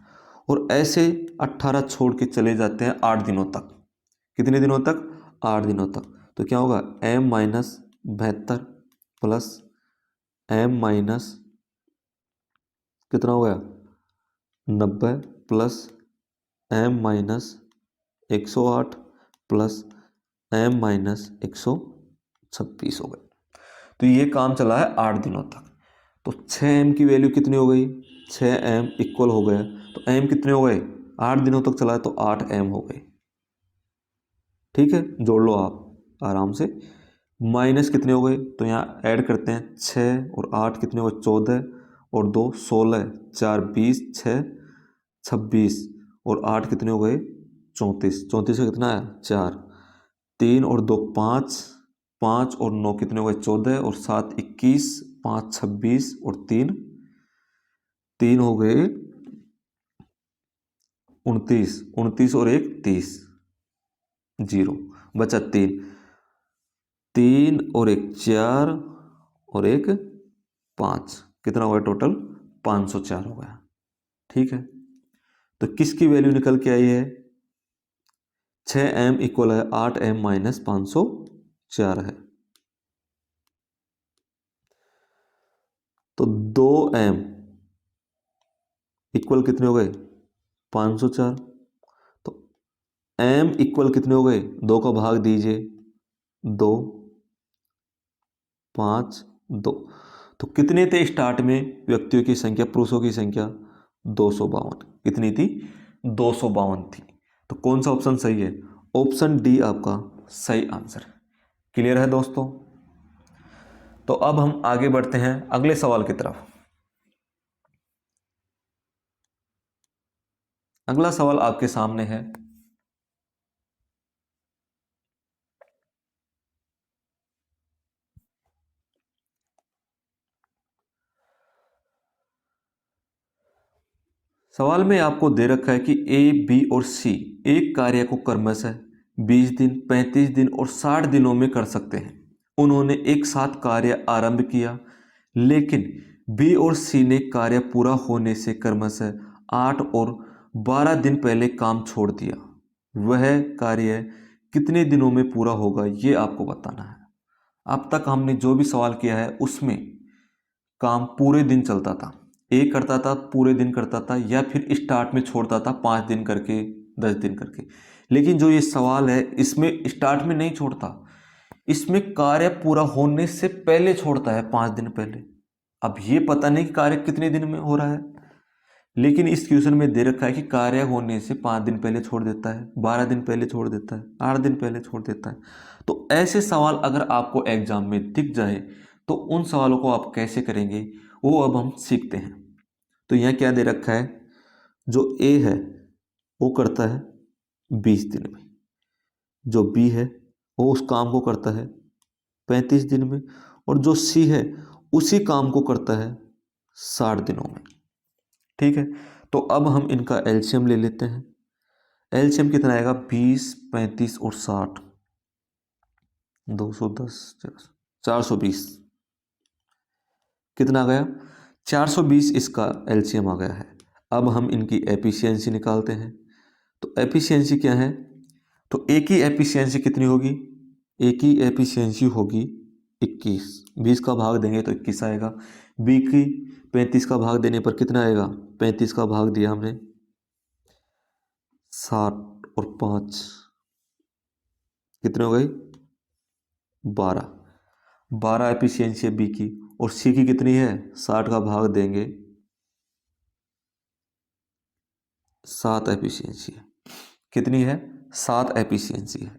और ऐसे 18 छोड़ के चले जाते हैं 8 दिनों तक। कितने दिनों तक? 8 दिनों तक। तो क्या होगा? m - 72 प्लस m माइनस कितना हो गया? 90 प्लस m - 108 प्लस m - 126 हो गया। तो ये काम चला है 8 दिनों तक। तो 6m की वैल्यू कितनी हो गई, 6m इक्वल हो गया, तो m कितने हो गए, 8 दिनों तक चला है तो 8m हो गए। ठीक है, जोड़ लो आप आराम से। माइनस कितने हो गए, तो यहाँ ऐड करते हैं, 6 और 8 कितने हो गए, 14 और 2 16, 4 20, 6 26 और 8 कितने हो गए, 34। 34 का कितना है, 4, 3 और 2 5, 5 और 9 कितने हो गए, 14 और 7 21, 5 26 और 3 3 हो गए 29, 29 और 1 30, 0 बचा 3, 3 और 1 4 और 1 5, कितना हो गया टोटल, 504 हो गया। ठीक है, तो किसकी वैल्यू निकल के आई है, 6m इक्वल है 8m माइनस 504 है। तो 2m इक्वल कितने हो गए, 504। तो m इक्वल कितने हो गए, 2 का भाग दीजिए, 2 5 2, तो कितने थे स्टार्ट में व्यक्तियों की संख्या, पुरुषों की संख्या 252, कितनी थी, 252 थी। तो कौन सा ऑप्शन सही है, ऑप्शन डी आपका सही आंसर है। क्लियर है दोस्तों। तो अब हम आगे बढ़ते हैं अगले सवाल की तरफ। अगला सवाल आपके सामने है, सवाल में आपको दे रखा है कि ए बी और सी एक कार्य को क्रमशः 20 दिन 35 दिन और 60 दिनों में कर सकते हैं। उन्होंने एक साथ कार्य आरंभ किया, लेकिन बी और सी ने कार्य पूरा होने से क्रमशः 8 और 12 दिन पहले काम छोड़ दिया। वह कार्य कितने दिनों में पूरा होगा, ये आपको बताना है। अब तक हमने जो भी सवाल किया है उसमें काम पूरे दिन चलता था, एक करता था पूरे दिन करता था, या फिर स्टार्ट में छोड़ता था 5 दिन करके 10 दिन करके। लेकिन जो ये सवाल है इसमें स्टार्ट में नहीं छोड़ता, इसमें कार्य पूरा होने से पहले छोड़ता है, 5 दिन पहले। अब ये पता नहीं कि कार्य कितने दिन में हो रहा है, लेकिन इस क्वेश्चन में दे रखा है कि कार्य होने से 5 दिन पहले छोड़ देता है, 12 दिन पहले छोड़ देता है, 8 दिन पहले छोड़ देता है। तो ऐसे सवाल अगर आपको एग्जाम में दिख जाए तो उन सवालों को आप कैसे करेंगे वो अब हम सीखते हैं। तो यहाँ क्या दे रखा है, जो ए है वो करता है 20 दिन में, जो बी है वो उस काम को करता है 35 दिन में, और जो सी है उसी काम को करता है 60 दिनों में। ठीक है, तो अब हम इनका एलसीएम ले लेते हैं। एलसीएम कितना आएगा, 20 35 और 60, 210 420, कितना आ गया, 420 इसका एलसीएम आ गया है। अब हम इनकी एफिशिएंसी निकालते हैं। तो एफिशिएंसी क्या है, तो ए की एफिशिएंसी कितनी होगी, ए की एफिशिएंसी होगी 21, 20 का भाग देंगे तो 21 आएगा। बी की 35 का भाग देने पर कितना आएगा, 35 का भाग दिया हमने, 60 और 5 कितने हो गई, 12, 12 एफिशिएंसी है बी की, और सी की कितनी है, 60 का भाग देंगे 7 एफिशिएंसी है, कितनी है, 7 एफिशिएंसी है।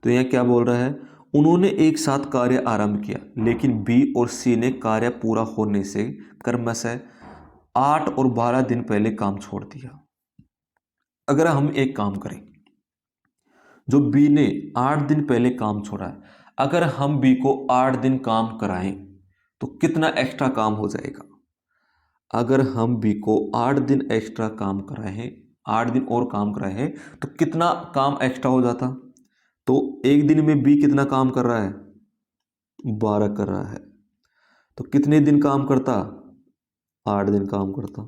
तो यह क्या बोल रहा है, उन्होंने एक साथ कार्य आरंभ किया, लेकिन बी और सी ने कार्य पूरा होने से क्रमशः 8 और 12 दिन पहले काम छोड़ दिया। अगर हम एक काम करें, जो बी ने 8 दिन पहले काम छोड़ा है, अगर हम बी को 8 दिन काम कराएं तो कितना एक्स्ट्रा काम हो जाएगा। अगर हम बी को 8 दिन एक्स्ट्रा काम कराएं, 8 दिन और काम कराएं तो कितना काम एक्स्ट्रा हो जाता। तो एक दिन में बी कितना काम कर रहा है, 12 कर रहा है, तो कितने दिन काम करता, 8 दिन काम करता,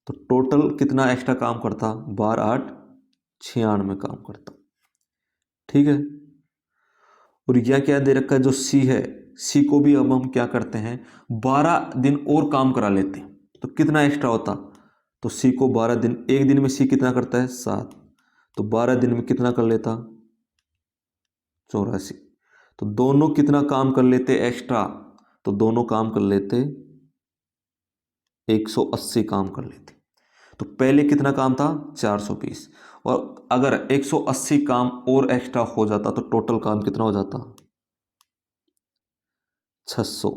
तो टोटल कितना एक्स्ट्रा काम करता, 12 8 96 काम करता। ठीक है, और यह क्या दे रखा है, जो सी है, सी को भी अब हम क्या करते हैं, 12 दिन और काम करा लेते हैं, तो कितना एक्स्ट्रा होता, तो सी को 12 दिन, एक दिन में सी कितना करता है 7, तो 12 दिन में कितना कर लेता, 84, तो दोनों कितना काम कर लेते एक्स्ट्रा, तो दोनों काम कर लेते 180 काम कर लेती। तो पहले कितना काम था 420, और अगर 180 काम और एक्स्ट्रा हो जाता तो टोटल काम कितना हो जाता 600।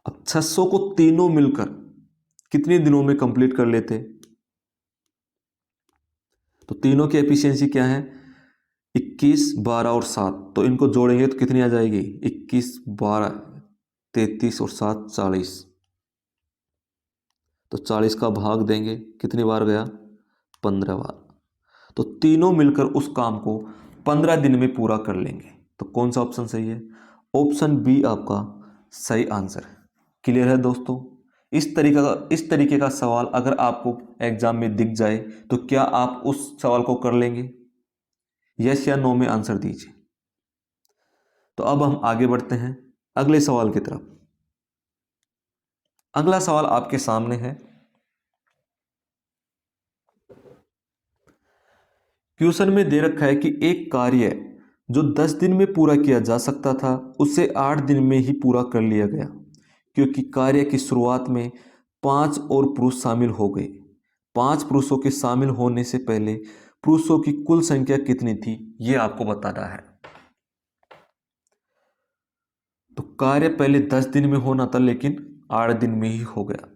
अब 600 को तीनों मिलकर कितने दिनों में कंप्लीट कर लेते? तो तीनों की एफिशिएंसी क्या है 21, 12 और 7, तो इनको जोड़ेंगे तो कितनी आ जाएगी 21, 12, 33 और 7 40। तो 40 का भाग देंगे कितनी बार गया 15 बार। तो तीनों मिलकर उस काम को 15 दिन में पूरा कर लेंगे। तो कौन सा ऑप्शन सही है? ऑप्शन बी आपका सही आंसर है। क्लियर है दोस्तों? इस तरीके का सवाल अगर आपको एग्जाम में दिख जाए तो क्या आप उस सवाल को कर लेंगे? यस या नो में आंसर दीजिए। तो अब हम आगे बढ़ते हैं अगले सवाल की तरफ। अगला सवाल आपके सामने है। क्वेश्चन में दे रखा है कि एक कार्य जो 10 दिन में पूरा किया जा सकता था उसे 8 दिन में ही पूरा कर लिया गया, क्योंकि कार्य की शुरुआत में 5 और पुरुष शामिल हो गए। 5 पुरुषों के शामिल होने से पहले पुरुषों की कुल संख्या कितनी थी, यह आपको बताना है। तो कार्य पहले 10 दिन में होना था लेकिन 8 दिन में ही हो गया।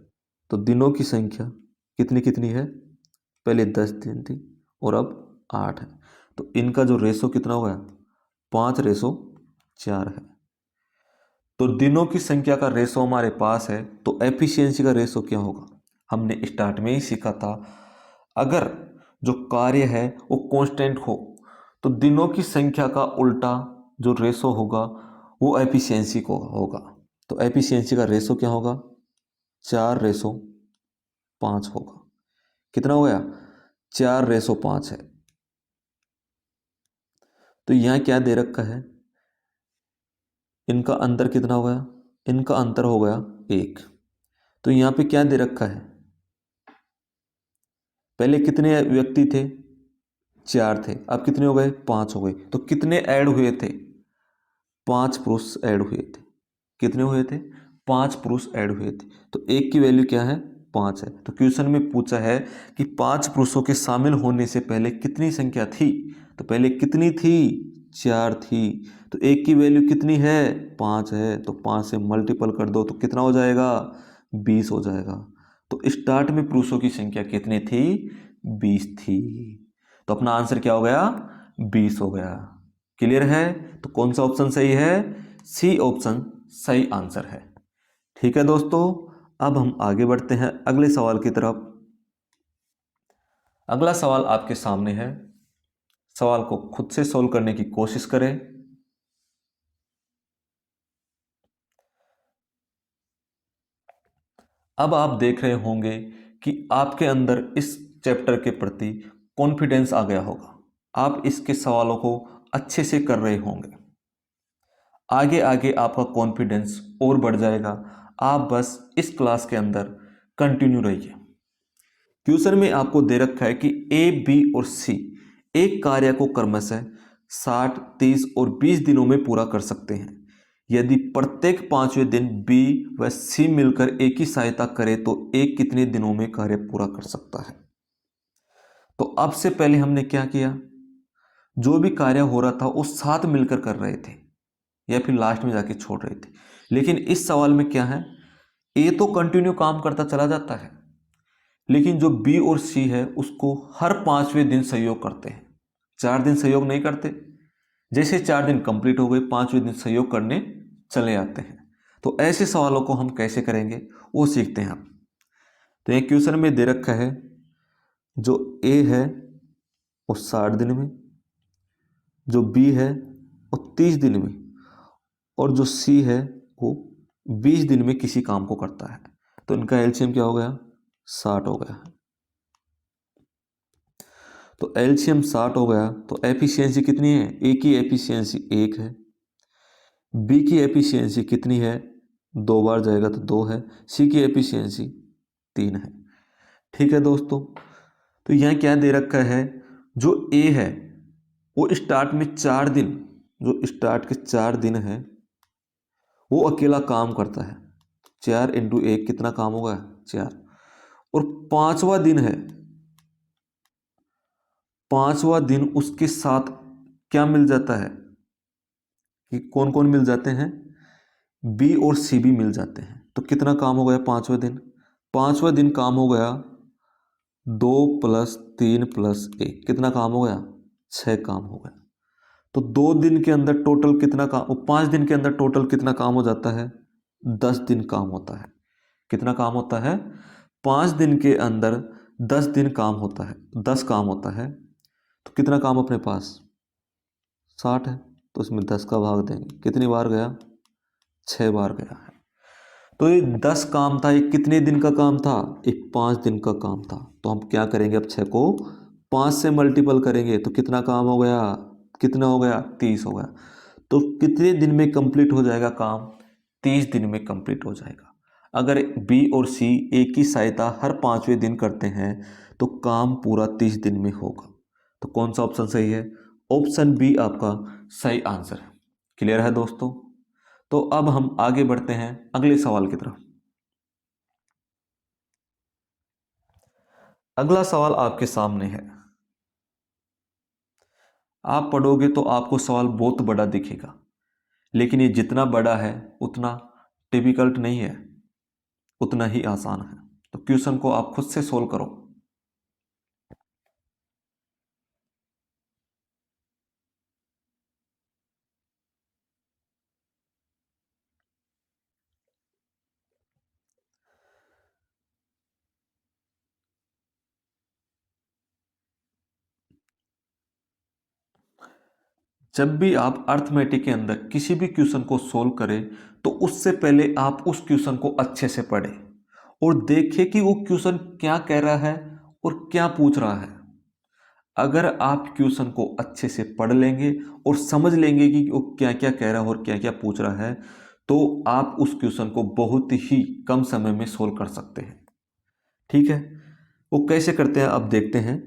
तो दिनों की संख्या कितनी कितनी है? पहले 10 दिन थी और अब 8 है। तो इनका जो रेशो कितना हो गया 5:4 है। तो दिनों की संख्या का रेशो हमारे पास है, तो एफिशिएंसी का रेशो क्या होगा? हमने स्टार्ट में ही सीखा था, अगर जो कार्य है वो कांस्टेंट हो तो दिनों की संख्या का उल्टा जो रेशो होगा वो एफिशिएंसी को होगा। तो एफिशिएंसी का रेशो क्या होगा 4:5 होगा। कितना हो गया 4:5 है। तो यहाँ क्या दे रखा है, इनका अंतर कितना हो गया? इनका अंतर हो गया 1। तो यहाँ पे क्या दे रखा है, पहले कितने व्यक्ति थे 4 थे, अब कितने हो गए 5 हो गए। तो कितने ऐड हुए थे 5 पुरुष ऐड हुए थे। कितने हुए थे 5 पुरुष ऐड हुए थे। तो एक की वैल्यू क्या है 5 है। तो क्वेश्चन में पूछा है कि 5 पुरुषों के शामिल होने से पहले कितनी संख्या थी? तो पहले कितनी थी 4 थी। तो एक की वैल्यू कितनी है 5 है, तो 5 से मल्टीपल कर दो तो कितना हो जाएगा 20 हो जाएगा। तो स्टार्ट में पुरुषों की संख्या कितनी थी 20 थी। तो अपना आंसर क्या हो गया 20 हो गया। क्लियर है? तो कौन सा ऑप्शन सही है? सी ऑप्शन सही आंसर है। ठीक है दोस्तों, अब हम आगे बढ़ते हैं अगले सवाल की तरफ। अगला सवाल आपके सामने है। सवाल को खुद से सोल्व करने की कोशिश करें। अब आप देख रहे होंगे कि आपके अंदर इस चैप्टर के प्रति कॉन्फिडेंस आ गया होगा। आप इसके सवालों को अच्छे से कर रहे होंगे। आगे आगे आपका कॉन्फिडेंस और बढ़ जाएगा। आप बस इस क्लास के अंदर कंटिन्यू रहिए। क्वेश्चन में आपको दे रखा है कि ए, बी और सी एक कार्य को क्रमशः 60, 30 और 20 दिनों में पूरा कर सकते हैं। यदि प्रत्येक 5वें दिन बी व सी मिलकर ए की सहायता करे तो ए कितने दिनों में कार्य पूरा कर सकता है? तो अब से पहले हमने क्या किया, जो भी कार्य हो रहा था वो साथ मिलकर कर रहे थे या फिर लास्ट में जाके छोड़ रहे थे। लेकिन इस सवाल में क्या है, ए तो कंटिन्यू काम करता चला जाता है, लेकिन जो बी और सी है उसको हर 5वें दिन सहयोग करते हैं। 4 दिन सहयोग नहीं करते। जैसे 4 दिन कंप्लीट हो गए 5वें दिन सहयोग करने चले आते हैं। तो ऐसे सवालों को हम कैसे करेंगे वो सीखते हैं हम। तो ये क्वेश्चन में दे रखा है, जो ए है वो 60 दिन में, जो बी है वो 30 दिन में, और जो सी है वो 20 दिन में किसी काम को करता है। तो इनका एलसीएम क्या हो गया 60 हो गया। तो एलसीएम 60 हो गया। तो एफिशिएंसी कितनी है? ए की एफिशिएंसी 1 है, बी की एफिशिएंसी कितनी है 2 बार जाएगा तो 2 है, सी की एफिशिएंसी 3 है। ठीक है दोस्तों, तो यहाँ क्या दे रखा है, जो ए है वो स्टार्ट में 4 दिन, जो स्टार्ट के 4 दिन है वो अकेला काम करता है। 4 इंटू 1 कितना काम होगा? 4। और 5वां दिन है, 5वां दिन उसके साथ क्या मिल जाता है कि कौन कौन मिल जाते हैं? बी और सी भी मिल जाते हैं। तो कितना काम हो गया 5वें दिन? 5वां दिन काम हो गया 2 + 3 + 1, कितना काम हो गया? 6 काम हो गया। तो 2 दिन के अंदर टोटल कितना काम, 5 दिन के अंदर टोटल कितना काम हो जाता है? 10 दिन काम होता है। कितना काम होता है? 5 दिन के अंदर 10 दिन काम होता है, 10 काम होता है। तो कितना काम अपने पास? 60 है। तो इसमें 10 का भाग देंगे, कितनी बार गया? 6 बार गया है। तो ये 10 काम था, ये कितने दिन का काम था? एक 5 दिन का काम था। तो हम क्या करेंगे, अब 6 को 5 से मल्टीपल करेंगे तो कितना काम हो गया? कितना हो गया? 30 हो गया। तो कितने दिन में कंप्लीट हो जाएगा काम? 30 दिन में कंप्लीट हो जाएगा। अगर बी और सी एक ही सहायता हर 5वें दिन करते हैं तो काम पूरा 30 दिन में होगा। तो कौन सा ऑप्शन सही है? ऑप्शन बी आपका सही आंसर है। क्लियर है दोस्तों? तो अब हम आगे बढ़ते हैं अगले सवाल की तरफ। अगला सवाल आपके सामने है। आप पढ़ोगे तो आपको सवाल बहुत बड़ा दिखेगा, लेकिन ये जितना बड़ा है उतना डिफिकल्ट नहीं है, उतना ही आसान है। तो क्वेश्चन को आप खुद से सोल्व करो। जब भी आप अर्थमेटिक के अंदर किसी भी क्वेश्चन को सोल्व करें तो उससे पहले आप उस क्वेश्चन को अच्छे से पढ़ें और देखें कि वो क्वेश्चन क्या कह रहा है और क्या पूछ रहा है। अगर आप क्वेश्चन को अच्छे से पढ़ लेंगे और समझ लेंगे कि वो क्या क्या कह रहा है और क्या क्या पूछ रहा है, तो आप उस क्वेश्चन को बहुत ही कम समय में सोल्व कर सकते हैं। ठीक है, वो कैसे करते हैं अब देखते हैं।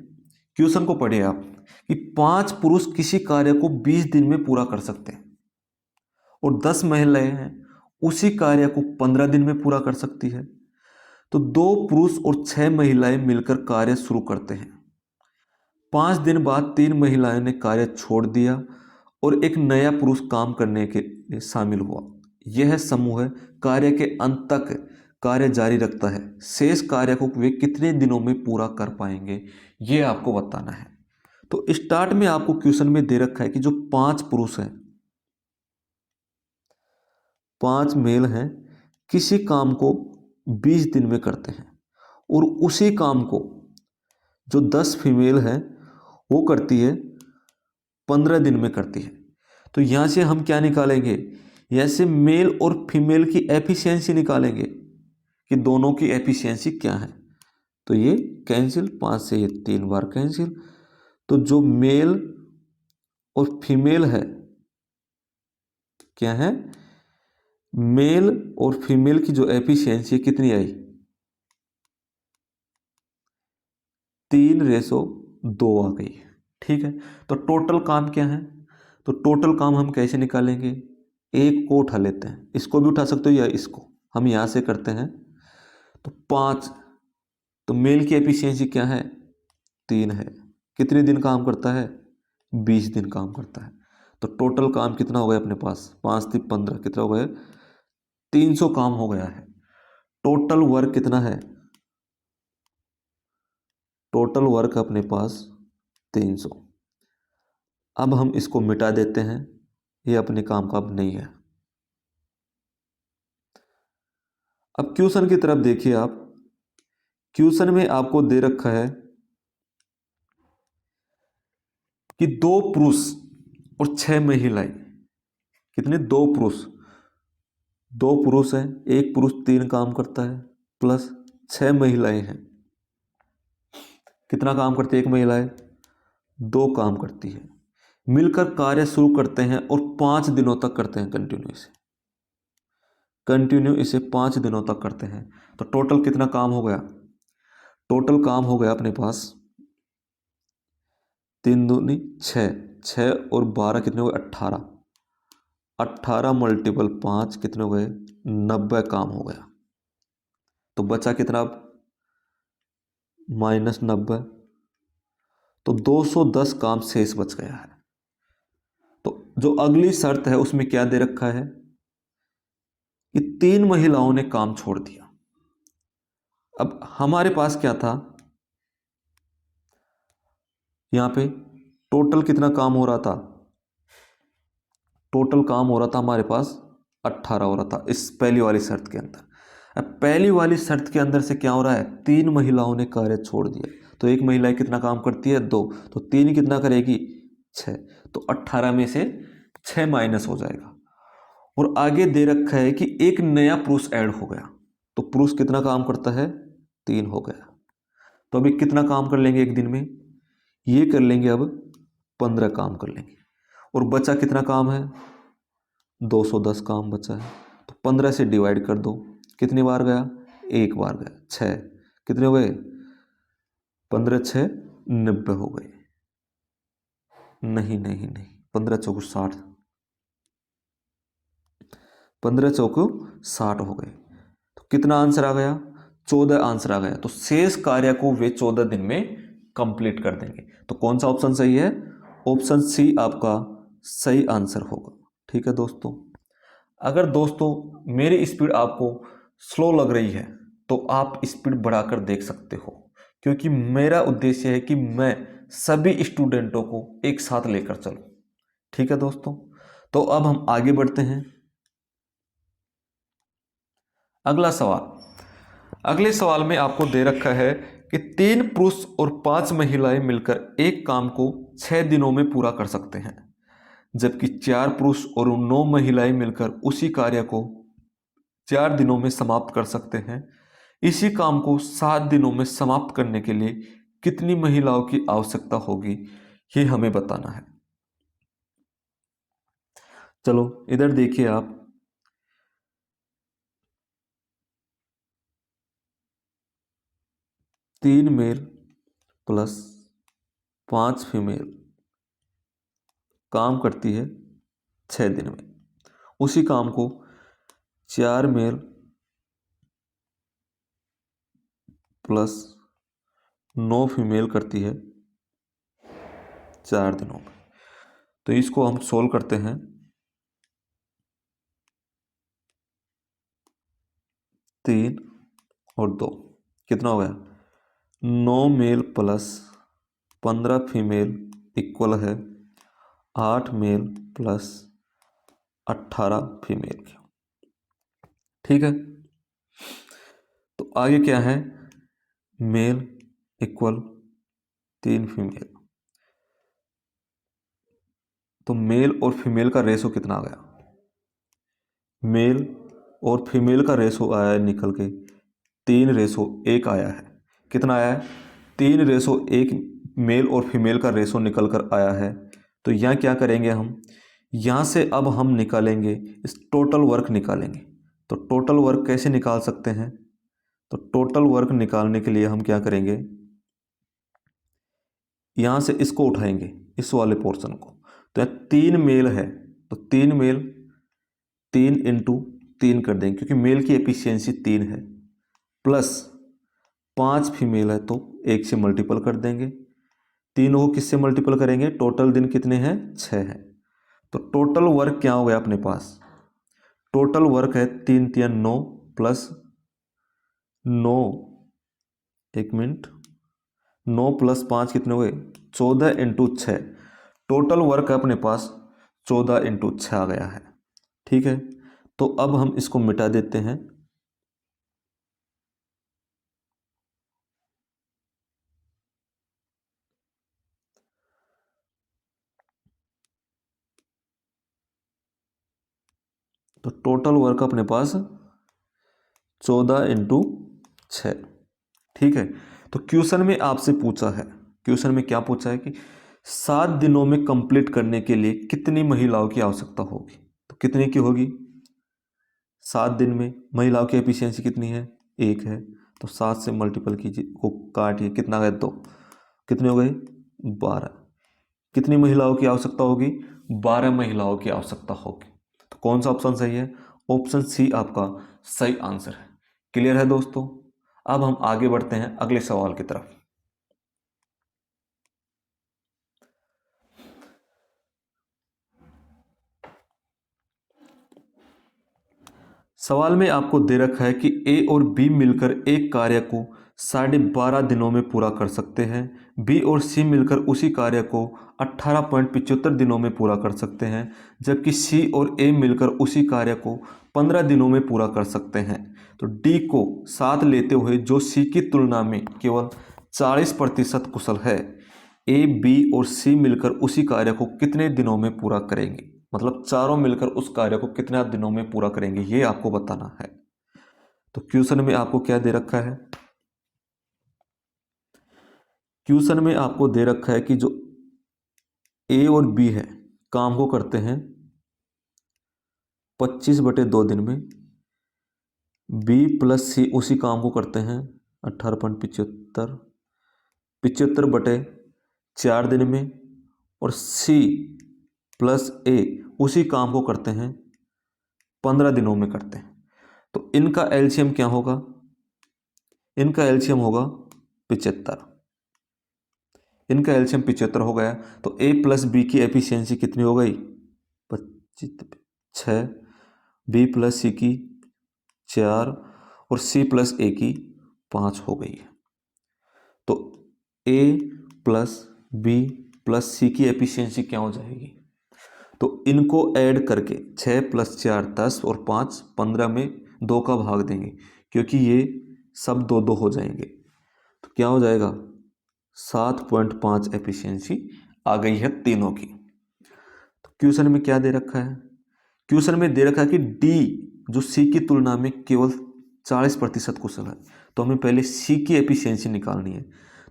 क्वेश्चन को पढ़िए आप कि 5 पुरुष किसी कार्य को 20 दिन में पूरा कर सकते हैं और 10 महिलाएं हैं उसी कार्य को 15 दिन में पूरा कर सकती है। तो 2 पुरुष और 6 महिलाएं मिलकर कार्य शुरू करते हैं। 5 दिन बाद 3 महिलाओं ने कार्य छोड़ दिया और एक नया पुरुष काम करने के लिए शामिल हुआ। यह समूह कार्य के अंत तक कार्य जारी रखता है। शेष कार्य को वे कितने दिनों में पूरा कर पाएंगे, ये आपको बताना है। तो स्टार्ट में आपको क्वेश्चन में दे रखा है कि जो 5 पुरुष हैं, 5 मेल हैं, किसी काम को 20 दिन में करते हैं और उसी काम को जो 10 फीमेल हैं वो करती है 15 दिन में करती है। तो यहाँ से हम क्या निकालेंगे? यहाँ से मेल और फीमेल की एफिशिएंसी निकालेंगे कि दोनों की एफिशिएंसी क्या है। तो ये कैंसिल, 5 से ये 3 बार कैंसिल। तो जो मेल और फीमेल है, क्या है? मेल और फीमेल की जो एफिशिएंसी कितनी आई? 3:2 आ गई। ठीक है, तो टोटल काम क्या है? तो टोटल काम हम कैसे निकालेंगे? एक को उठा लेते हैं, इसको भी उठा सकते हो या इसको, हम यहाँ से करते हैं। तो 5, तो मेल की एफिशिएंसी क्या है? 3 है। कितने दिन काम करता है? 20 दिन काम करता है। तो टोटल काम कितना हो गया अपने पास? 5 3 15, कितना हो गया? 300 काम हो गया है। टोटल वर्क कितना है? टोटल वर्क अपने पास 300। अब हम इसको मिटा देते हैं, ये अपने काम का अब नहीं है। अब क्वेश्चन की तरफ देखिए आप। क्वेश्चन में आपको दे रखा है कि 2 पुरुष और 6 महिलाएं। कितने? 2 पुरुष, 2 पुरुष हैं, एक पुरुष 3 काम करता है प्लस 6 महिलाएं हैं। कितना काम करती है एक महिलाएं? 2 काम करती है। मिलकर कार्य शुरू करते हैं और 5 दिनों तक करते हैं कंटिन्यू इसे 5 दिनों तक करते हैं। तो टोटल कितना काम हो गया? टोटल काम हो गया अपने पास 3 दूनी 6, 6 और 12 कितने हो गए? 18, 18 × 5 कितने हो गए? 90 काम हो गया। तो बचा कितना अब -90। तो 210 काम शेष बच गया है। तो जो अगली शर्त है उसमें क्या दे रखा है कि 3 महिलाओं ने काम छोड़ दिया। अब हमारे पास क्या था, यहां पे टोटल कितना काम हो रहा था, टोटल काम हो रहा था हमारे पास 18 हो रहा था इस पहली वाली शर्त के अंदर। अब पहली वाली शर्त के अंदर से क्या हो रहा है, 3 महिलाओं ने कार्य छोड़ दिया। तो एक महिला कितना काम करती है, 2, तो 3 कितना करेगी, 6। तो 18 में से 6 माइनस हो जाएगा। और आगे दे रखा है कि एक नया पुरुष ऐड हो गया। तो पुरुष कितना काम करता है, 3 हो गया। तो अभी कितना काम कर लेंगे एक दिन में, ये कर लेंगे अब 15 काम कर लेंगे। और बचा कितना काम है, 210 काम बचा है। तो 15 से डिवाइड कर दो, कितनी बार गया, एक बार गया, 6। कितने हो गए, 15 6 90 हो गए। नहीं नहीं नहीं, 15 चौको 60, 15 चौको 60 हो गए। तो कितना आंसर आ गया, 14 आंसर आ गया। तो शेष कार्य को वे 14 दिन में कंप्लीट कर देंगे। तो कौन सा ऑप्शन सही है, ऑप्शन सी आपका सही आंसर होगा। ठीक है दोस्तों। अगर दोस्तों मेरी स्पीड आपको स्लो लग रही है तो आप स्पीड बढ़ाकर देख सकते हो, क्योंकि मेरा उद्देश्य है कि मैं सभी स्टूडेंटों को एक साथ लेकर चलूं। ठीक है दोस्तों, तो अब हम आगे बढ़ते हैं। अगला सवाल, अगले सवाल में आपको दे रखा है कि 3 पुरुष और 5 महिलाएं मिलकर एक काम को 6 दिनों में पूरा कर सकते हैं, जबकि 4 पुरुष और 9 महिलाएं मिलकर उसी कार्य को 4 दिनों में समाप्त कर सकते हैं। इसी काम को 7 दिनों में समाप्त करने के लिए कितनी महिलाओं की आवश्यकता होगी, ये हमें बताना है। चलो इधर देखिए आप, तीन मेल प्लस 5 फीमेल काम करती है 6 दिन में। उसी काम को 4 मेल प्लस 9 फीमेल करती है 4 दिनों में। तो इसको हम सोल्व करते हैं। 3 और 2 कितना हो गया, 9 मेल प्लस 15 फीमेल इक्वल है 8 मेल प्लस 18 फीमेल की। ठीक है, तो आगे क्या है, मेल इक्वल 3 फीमेल। तो मेल और फीमेल का रेशो कितना आ गया, मेल और फीमेल का रेशो आया है निकल के 3:1 आया है। कितना आया है, 3:1 मेल और फीमेल का रेशो निकल कर आया है। तो यहाँ क्या करेंगे हम, यहाँ से अब हम निकालेंगे इस टोटल वर्क निकालेंगे। तो टोटल वर्क कैसे निकाल सकते हैं, तो टोटल वर्क निकालने के लिए हम क्या करेंगे, यहाँ से इसको उठाएंगे इस वाले पोर्शन को। तो यहाँ 3 मेल है, तो 3 मेल 3 इंटू 3 कर देंगे, क्योंकि मेल की एफिशिएंसी 3 है, प्लस 5 फीमेल है तो 1 से मल्टीपल कर देंगे। तीनों को किससे मल्टीपल करेंगे, टोटल दिन कितने हैं, 6 हैं। तो टोटल वर्क क्या हो गया अपने पास, टोटल वर्क है 3 3 9 प्लस 9, 1 मिनट, 9 प्लस 5 कितने हुए, 14 इंटू 6। टोटल वर्क अपने पास 14 इंटू 6 आ गया है। ठीक है, तो अब हम इसको मिटा देते हैं। तो टोटल वर्क अपने पास 14 इंटू 6। ठीक है, तो क्वेश्चन में आपसे पूछा है, क्वेश्चन में क्या पूछा है कि 7 दिनों में कंप्लीट करने के लिए कितनी महिलाओं की आवश्यकता होगी। तो कितने की होगी, 7 दिन में महिलाओं की एफिशिएंसी कितनी है, 1 है। तो 7 से मल्टीपल कीजिए, को काटिए, कितना गए, 2, कितने हो गए, 12। कितनी महिलाओं की आवश्यकता होगी, 12 महिलाओं की आवश्यकता होगी। तो कौन सा ऑप्शन सही है, ऑप्शन सी आपका सही आंसर है। क्लियर है दोस्तों। अब हम आगे बढ़ते हैं अगले सवाल की तरफ। सवाल में आपको दे रखा है कि ए और बी मिलकर एक कार्य को 12.5 दिनों में पूरा कर सकते हैं। बी और सी मिलकर उसी कार्य को 18.75 दिनों में पूरा कर सकते हैं, जबकि सी और ए मिलकर उसी कार्य को 15 दिनों में पूरा कर सकते हैं। तो डी को साथ लेते हुए जो सी की तुलना में केवल 40% कुशल है, ए बी और सी मिलकर उसी कार्य को कितने दिनों में पूरा करेंगे, मतलब चारों मिलकर उस कार्य को कितने दिनों में पूरा करेंगे, ये आपको बताना है। तो क्वेश्चन में आपको क्या दे रखा है? क्वेश्चन में आपको दे रखा है कि जो ए और बी है काम को करते हैं 25/2 दिन में, बी प्लस सी उसी काम को करते हैं 18.75 75/4 दिन में, और सी प्लस ए उसी काम को करते हैं 15 दिनों में करते हैं। तो इनका एलसीएम क्या होगा? इनका एलसीएम होगा 75। इनका एलसीएम 75 हो गया। तो ए प्लस बी की एफिशिएंसी कितनी हो गई? 6, बी प्लस सी की 4 और सी प्लस ए की 5 हो गई है। तो ए प्लस बी प्लस सी की एफिशिएंसी क्या हो जाएगी? तो इनको ऐड करके 6 + 4 10 और 5 15 में 2 का भाग देंगे, क्योंकि ये सब 2 2 हो जाएंगे। तो क्या हो जाएगा? 7.5 एफिशिएंसी आ गई है तीनों की। तो क्वेश्चन में क्या दे रखा है? क्वेश्चन में दे रखा है कि डी जो सी की तुलना में केवल 40% कुशल है। तो हमें पहले सी की एफिशिएंसी निकालनी है।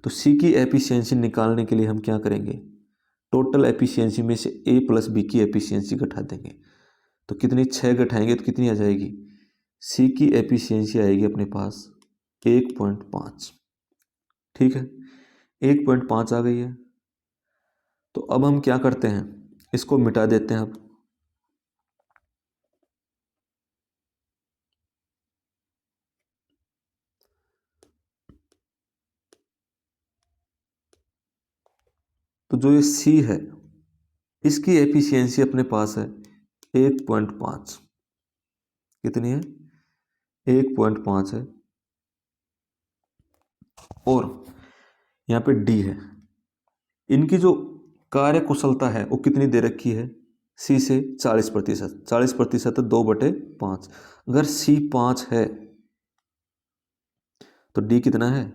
तो सी की एफिशिएंसी निकालने के लिए हम क्या करेंगे? टोटल एफिशिएंसी में से ए प्लस बी की एफिशिएंसी घटा देंगे। तो कितनी? 6 घटाएंगे तो कितनी आ जाएगी? सी की एफिशिएंसी आएगी अपने पास 1.5। ठीक है, 1.5 आ गई है। तो अब हम क्या करते हैं? इसको मिटा देते हैं। अब तो जो ये सी है इसकी एफिशिएंसी अपने पास है 1.5। कितनी है? 1.5 है। और यहाँ पे डी है। इनकी जो कार्य कुशलता है वो कितनी दे रखी है? सी से 40%। 40% 2/5। अगर सी 5 है तो डी कितना है?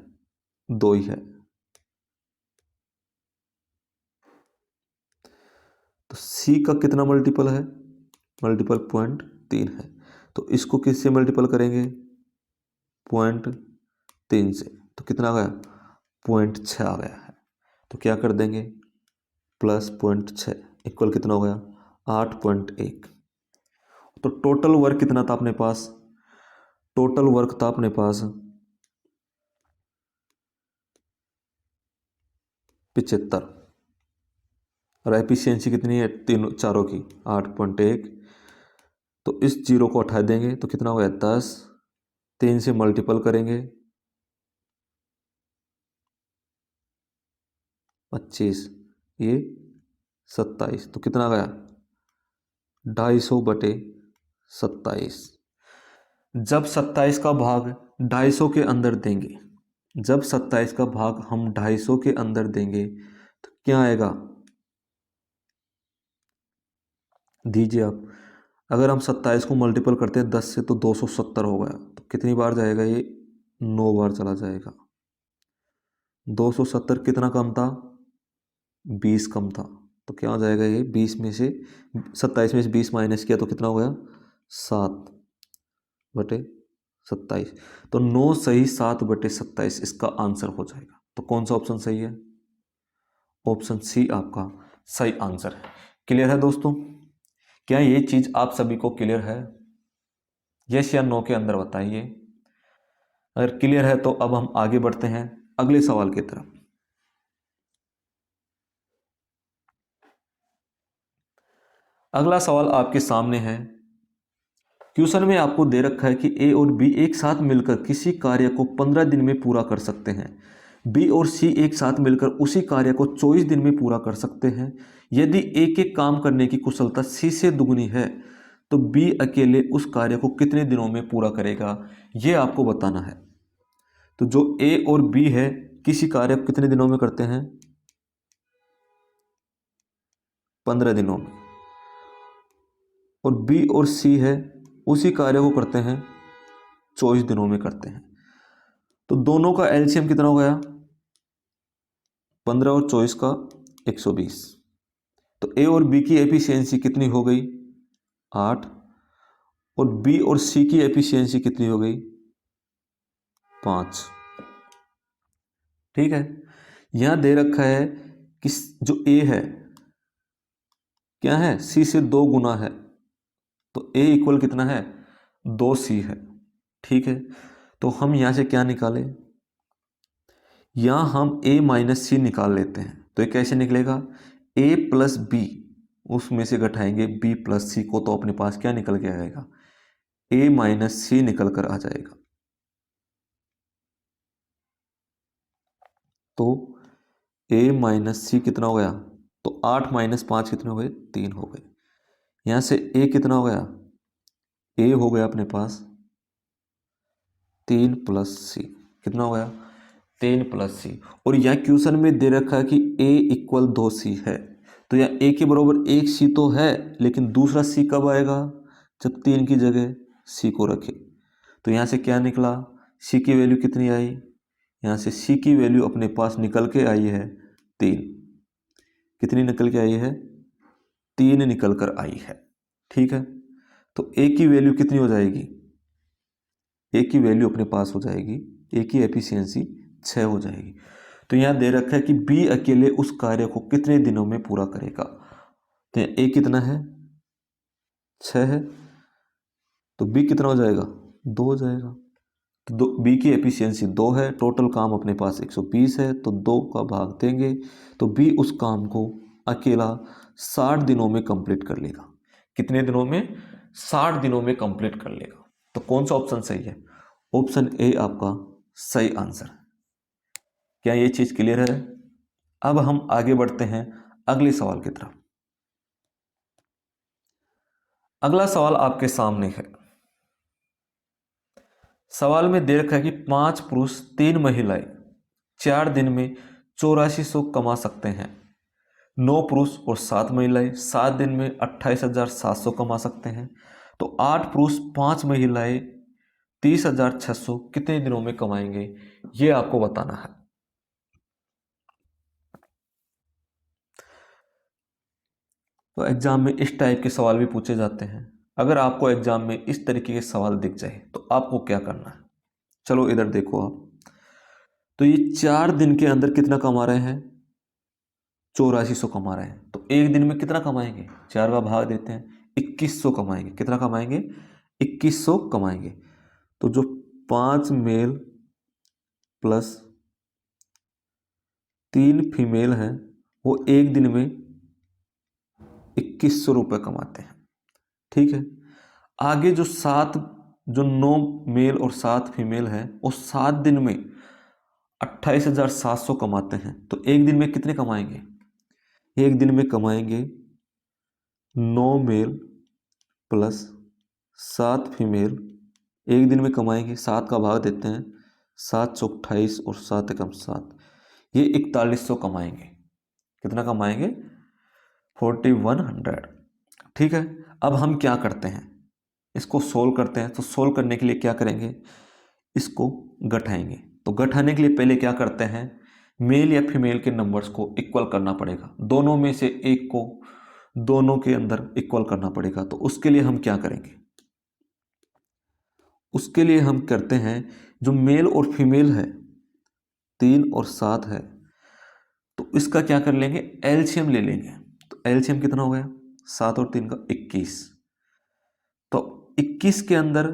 2 ही है। तो सी का कितना मल्टीपल है? मल्टीपल 0.3 है। तो इसको किससे मल्टीपल करेंगे? 0.3 से। तो कितना आ गया? 0.6 आ गया है। तो क्या कर देंगे? प्लस 0.6 इक्वल कितना हो गया? 8.1। तो टोटल वर्क कितना था अपने पास? टोटल वर्क था अपने पास 75। और एफिशिएंसी कितनी है तीनों चारों की? 8.1। तो इस जीरो को हटा देंगे तो कितना हो गया? 10। 3 से मल्टीपल करेंगे 25, ये 27। तो कितना गया? 250/27। जब 27 का भाग 250 के अंदर देंगे, जब 27 का भाग हम 250 के अंदर देंगे तो क्या आएगा? दीजिए आप। अगर हम 27 को मल्टीपल करते हैं 10 से तो 270 हो गया। तो कितनी बार जाएगा ये? 9 बार चला जाएगा। 270 कितना कम था? 20 कम था। तो क्या हो जाएगा ये? 20 में से 27 में से 20 माइनस किया तो कितना हो गया? 7/27। तो 9 सही 7/27 इसका आंसर हो जाएगा। तो कौन सा ऑप्शन सही है? ऑप्शन सी आपका सही आंसर है। क्लियर है दोस्तों? क्या ये चीज आप सभी को क्लियर है? यस या नो के अंदर बताइए। अगर क्लियर है तो अब हम आगे बढ़ते हैं अगले सवाल की तरफ। अगला सवाल आपके सामने है। क्वेश्चन में आपको दे रखा है कि ए और बी एक साथ मिलकर किसी कार्य को 15 दिन में पूरा कर सकते हैं। बी और सी एक साथ मिलकर उसी कार्य को 24 दिन में पूरा कर सकते हैं। यदि ए के काम करने की कुशलता सी से दुगनी है तो बी अकेले उस कार्य को कितने दिनों में पूरा करेगा, ये आपको बताना है। तो जो ए और बी है किसी कार्य को कितने दिनों में करते हैं, 15 दिनों में। और बी और सी है उसी कार्य को करते हैं 24 दिनों में करते हैं। तो दोनों का एलसीएम कितना हो गया, 15 और 24 का 120। तो ए और बी की एफिशिएंसी कितनी हो गई, 8। और बी और सी की एफिशिएंसी कितनी हो गई, 5। ठीक है। यहां दे रखा है कि जो ए है क्या है, सी से 2 गुना है, तो ए इक्वल कितना है, 2c है। ठीक है। तो हम यहां से क्या निकालें, यहां हम a माइनस सी निकाल लेते हैं। तो ये कैसे निकलेगा, a प्लस बी, उसमें से घटाएंगे b प्लस सी को, तो अपने पास क्या निकल के आएगा, a माइनस सी निकल कर आ जाएगा। तो a माइनस सी कितना हो गया, तो 8 माइनस 5 कितने हो गए, 3 हो गए। यहां से a कितना हो गया, a हो गया अपने पास 3 प्लस सी, कितना हो गया, 3 प्लस सी। और यहाँ क्वेश्चन में दे रखा है कि a इक्वल 2c है। तो यहाँ a के बराबर 1c तो है, लेकिन दूसरा c कब आएगा, जब 3 की जगह c को रखे। तो यहाँ से क्या निकला, c की वैल्यू कितनी आई, यहाँ से c की वैल्यू अपने पास निकल के आई है 3। कितनी निकल के आई है, 3 निकल कर आई है। ठीक है। तो a की वैल्यू कितनी हो जाएगी, ए की वैल्यू अपने पास हो जाएगी, ए की एफिशिएंसी 6 हो जाएगी। तो यहाँ दे रखा है कि बी अकेले उस कार्य को कितने दिनों में पूरा करेगा। तो ए कितना है, 6 है, तो बी कितना हो जाएगा, 2 हो जाएगा। तो बी की एफिशिएंसी 2 है, टोटल काम अपने पास 120 है, तो 2 का भाग देंगे तो बी उस काम को अकेला 60 दिनों में कंप्लीट कर लेगा। कितने दिनों में, 60 दिनों में कंप्लीट कर लेगा। तो कौन सा ऑप्शन सही है, ऑप्शन ए आपका सही आंसर है। क्या ये चीज क्लियर है। अब हम आगे बढ़ते हैं अगले सवाल की तरफ। अगला सवाल आपके सामने है। सवाल में दे रखा है कि 5 पुरुष 3 महिलाएं 4 दिन में 8400 कमा सकते हैं। 9 पुरुष और 7 महिलाएं 7 दिन में 28,700 कमा सकते हैं। तो 8 पुरुष 5 महिलाएं 30,600 कितने दिनों में कमाएंगे, ये आपको बताना है। तो एग्जाम में इस टाइप के सवाल भी पूछे जाते हैं। अगर आपको एग्जाम में इस तरीके के सवाल दिख जाए तो आपको क्या करना है, चलो इधर देखो आप। तो ये 4 दिन के अंदर कितना कमा रहे हैं, 8400 कमा रहे हैं। तो एक दिन में कितना कमाएंगे, 4 का भाग देते हैं, 2100 कमाएंगे। कितना कमाएंगे, 2100 कमाएंगे। तो जो 5 मेल प्लस 3 फीमेल हैं वो एक दिन में 2100 रुपये कमाते हैं। ठीक है। आगे जो 9 मेल और 7 फीमेल हैं वो 7 दिन में 28,700 कमाते हैं। तो एक दिन में कितने कमाएंगे, एक दिन में कमाएंगे 9 मेल प्लस 7 फीमेल, एक दिन में कमाएंगे, 7 का भाग देते हैं, 7 चौक 28 और 7 एकम 7, ये 4100 कमाएंगे। कितना कमाएंगे, 4100। ठीक है। अब हम क्या करते हैं, इसको सोल्व करते हैं। तो सोल्व करने के लिए क्या करेंगे, इसको घटाएंगे। तो घटाने के लिए पहले क्या करते हैं, मेल या फीमेल के नंबर्स को इक्वल करना पड़ेगा। दोनों में से एक को दोनों के अंदर इक्वल करना पड़ेगा। तो उसके लिए हम क्या करेंगे, उसके लिए हम करते हैं जो मेल और फीमेल है 3 और 7 है, तो इसका क्या कर लेंगे, एलसीएम ले लेंगे। तो एलसीएम कितना हो गया, 7 और 3 का 21। तो 21 के अंदर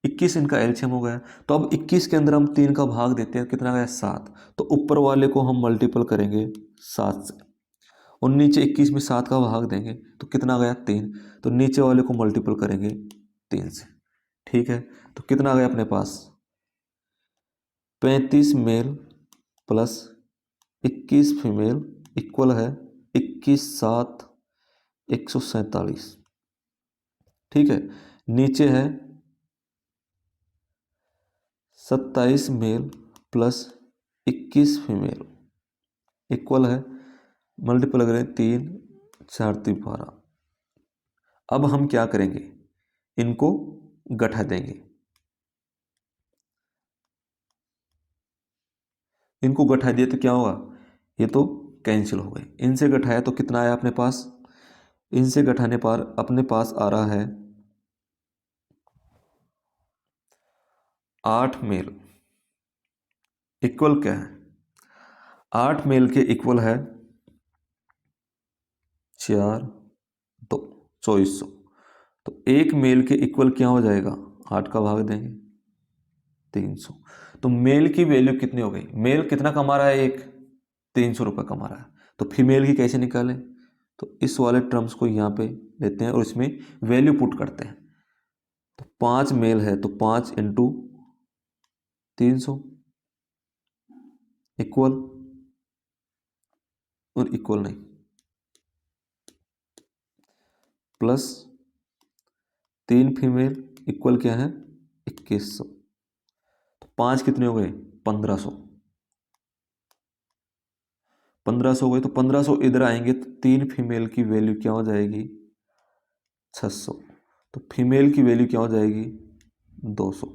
21 इनका एलसीएम हो गया। तो अब 21 के अंदर हम 3 का भाग देते हैं, कितना गया, 7। तो ऊपर वाले को हम मल्टीपल करेंगे 7 से, और नीचे 21 में 7 का भाग देंगे तो कितना गया, 3। तो नीचे वाले को मल्टीपल करेंगे 3 से। ठीक है, तो कितना आ गया अपने पास, 35 मेल प्लस 21 फीमेल इक्वल है 21 7 147। ठीक है, नीचे है 27 मेल प्लस 21 फीमेल इक्वल है, मल्टीपल करें 3 4 3 12। अब हम क्या करेंगे, इनको गठा देंगे। इनको गठा दिए तो क्या होगा, ये तो कैंसिल हो गए। इनसे गठाया तो कितना आया अपने पास, इनसे गठाने पर अपने पास आ रहा है 8 मेल इक्वल क्या है, 8 मेल के इक्वल है 4 2 2400। तो एक मेल के इक्वल क्या हो जाएगा, 8 का भाग देंगे 300। तो मेल की वैल्यू कितनी हो गई, मेल कितना कमा रहा है, एक 300 रुपये कमा रहा है। तो फीमेल की कैसे निकालें, तो इस वाले टर्म्स को यहाँ पे लेते हैं और इसमें वैल्यू पुट करते हैं। तो 5 मेल है तो 5 इंटू 300 इक्वल, और इक्वल नहीं प्लस 3 फीमेल इक्वल क्या है 2100। तो 5 कितने हो गए 1500, 1500 हो गए। तो 1500 इधर आएंगे तो 3 फीमेल की वैल्यू क्या हो जाएगी 600। तो फीमेल की वैल्यू क्या हो जाएगी 200।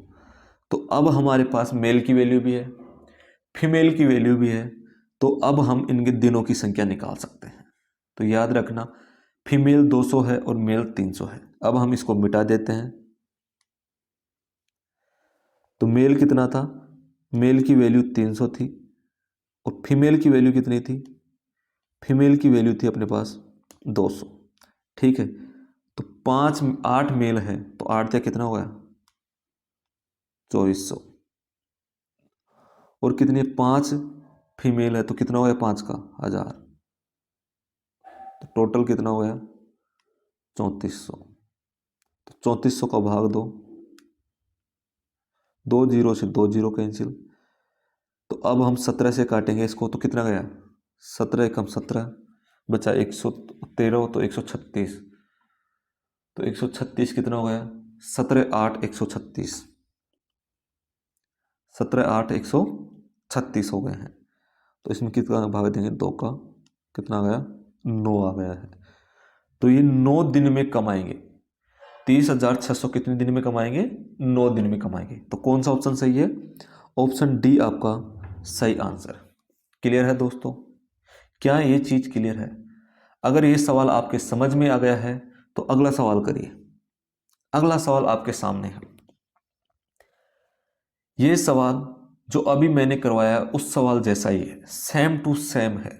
तो अब हमारे पास मेल की वैल्यू भी है, फीमेल की वैल्यू भी है। तो अब हम इनके दिनों की संख्या निकाल सकते हैं। तो याद रखना, फीमेल 200 है और मेल 300 है। अब हम इसको मिटा देते हैं। तो मेल कितना था, मेल की वैल्यू 300 थी और फीमेल की वैल्यू कितनी थी, फीमेल की वैल्यू थी अपने पास 200। ठीक है, तो 8 मेल है तो 8 या कितना हो गया 2400, और कितनी 5 फीमेल है तो कितना हो गया 5 का 1000। तो टोटल कितना हो गया 3400। तो 3400 का भाग दो, 2 जीरो से 2 जीरो कैंसिल। तो अब हम 17 से काटेंगे इसको तो कितना गया 17 कम 17 बचा 113, तो 136। तो 136 कितना हो गया 17 8 136, 17 8 136 हो गए हैं। तो इसमें कितना भाग देंगे 2 का, कितना आ गया 9 आ गया है। तो ये 9 दिन में कमाएंगे 30,600। कितने दिन में कमाएंगे 9 दिन में कमाएंगे। तो कौन सा ऑप्शन सही है, ऑप्शन डी आपका सही आंसर। क्लियर है दोस्तों, क्या ये चीज क्लियर है? अगर ये सवाल आपके समझ में आ गया है तो अगला सवाल करिए। अगला सवाल आपके सामने है। ये सवाल जो अभी मैंने करवाया उस सवाल जैसा ही है, सेम टू सेम है।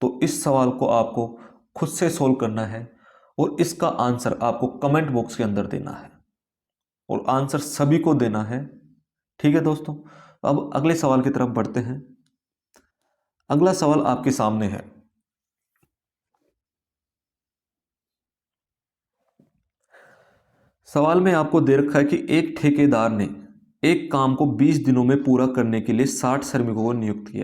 तो इस सवाल को आपको खुद से सोल्व करना है और इसका आंसर आपको कमेंट बॉक्स के अंदर देना है, और आंसर सभी को देना है। ठीक है दोस्तों, अब अगले सवाल की तरफ बढ़ते हैं। अगला सवाल आपके सामने है। सवाल में आपको दे रखा है कि एक ठेकेदार ने एक काम को 20 दिनों में पूरा करने के लिए 60 श्रमिकों को नियुक्त किया।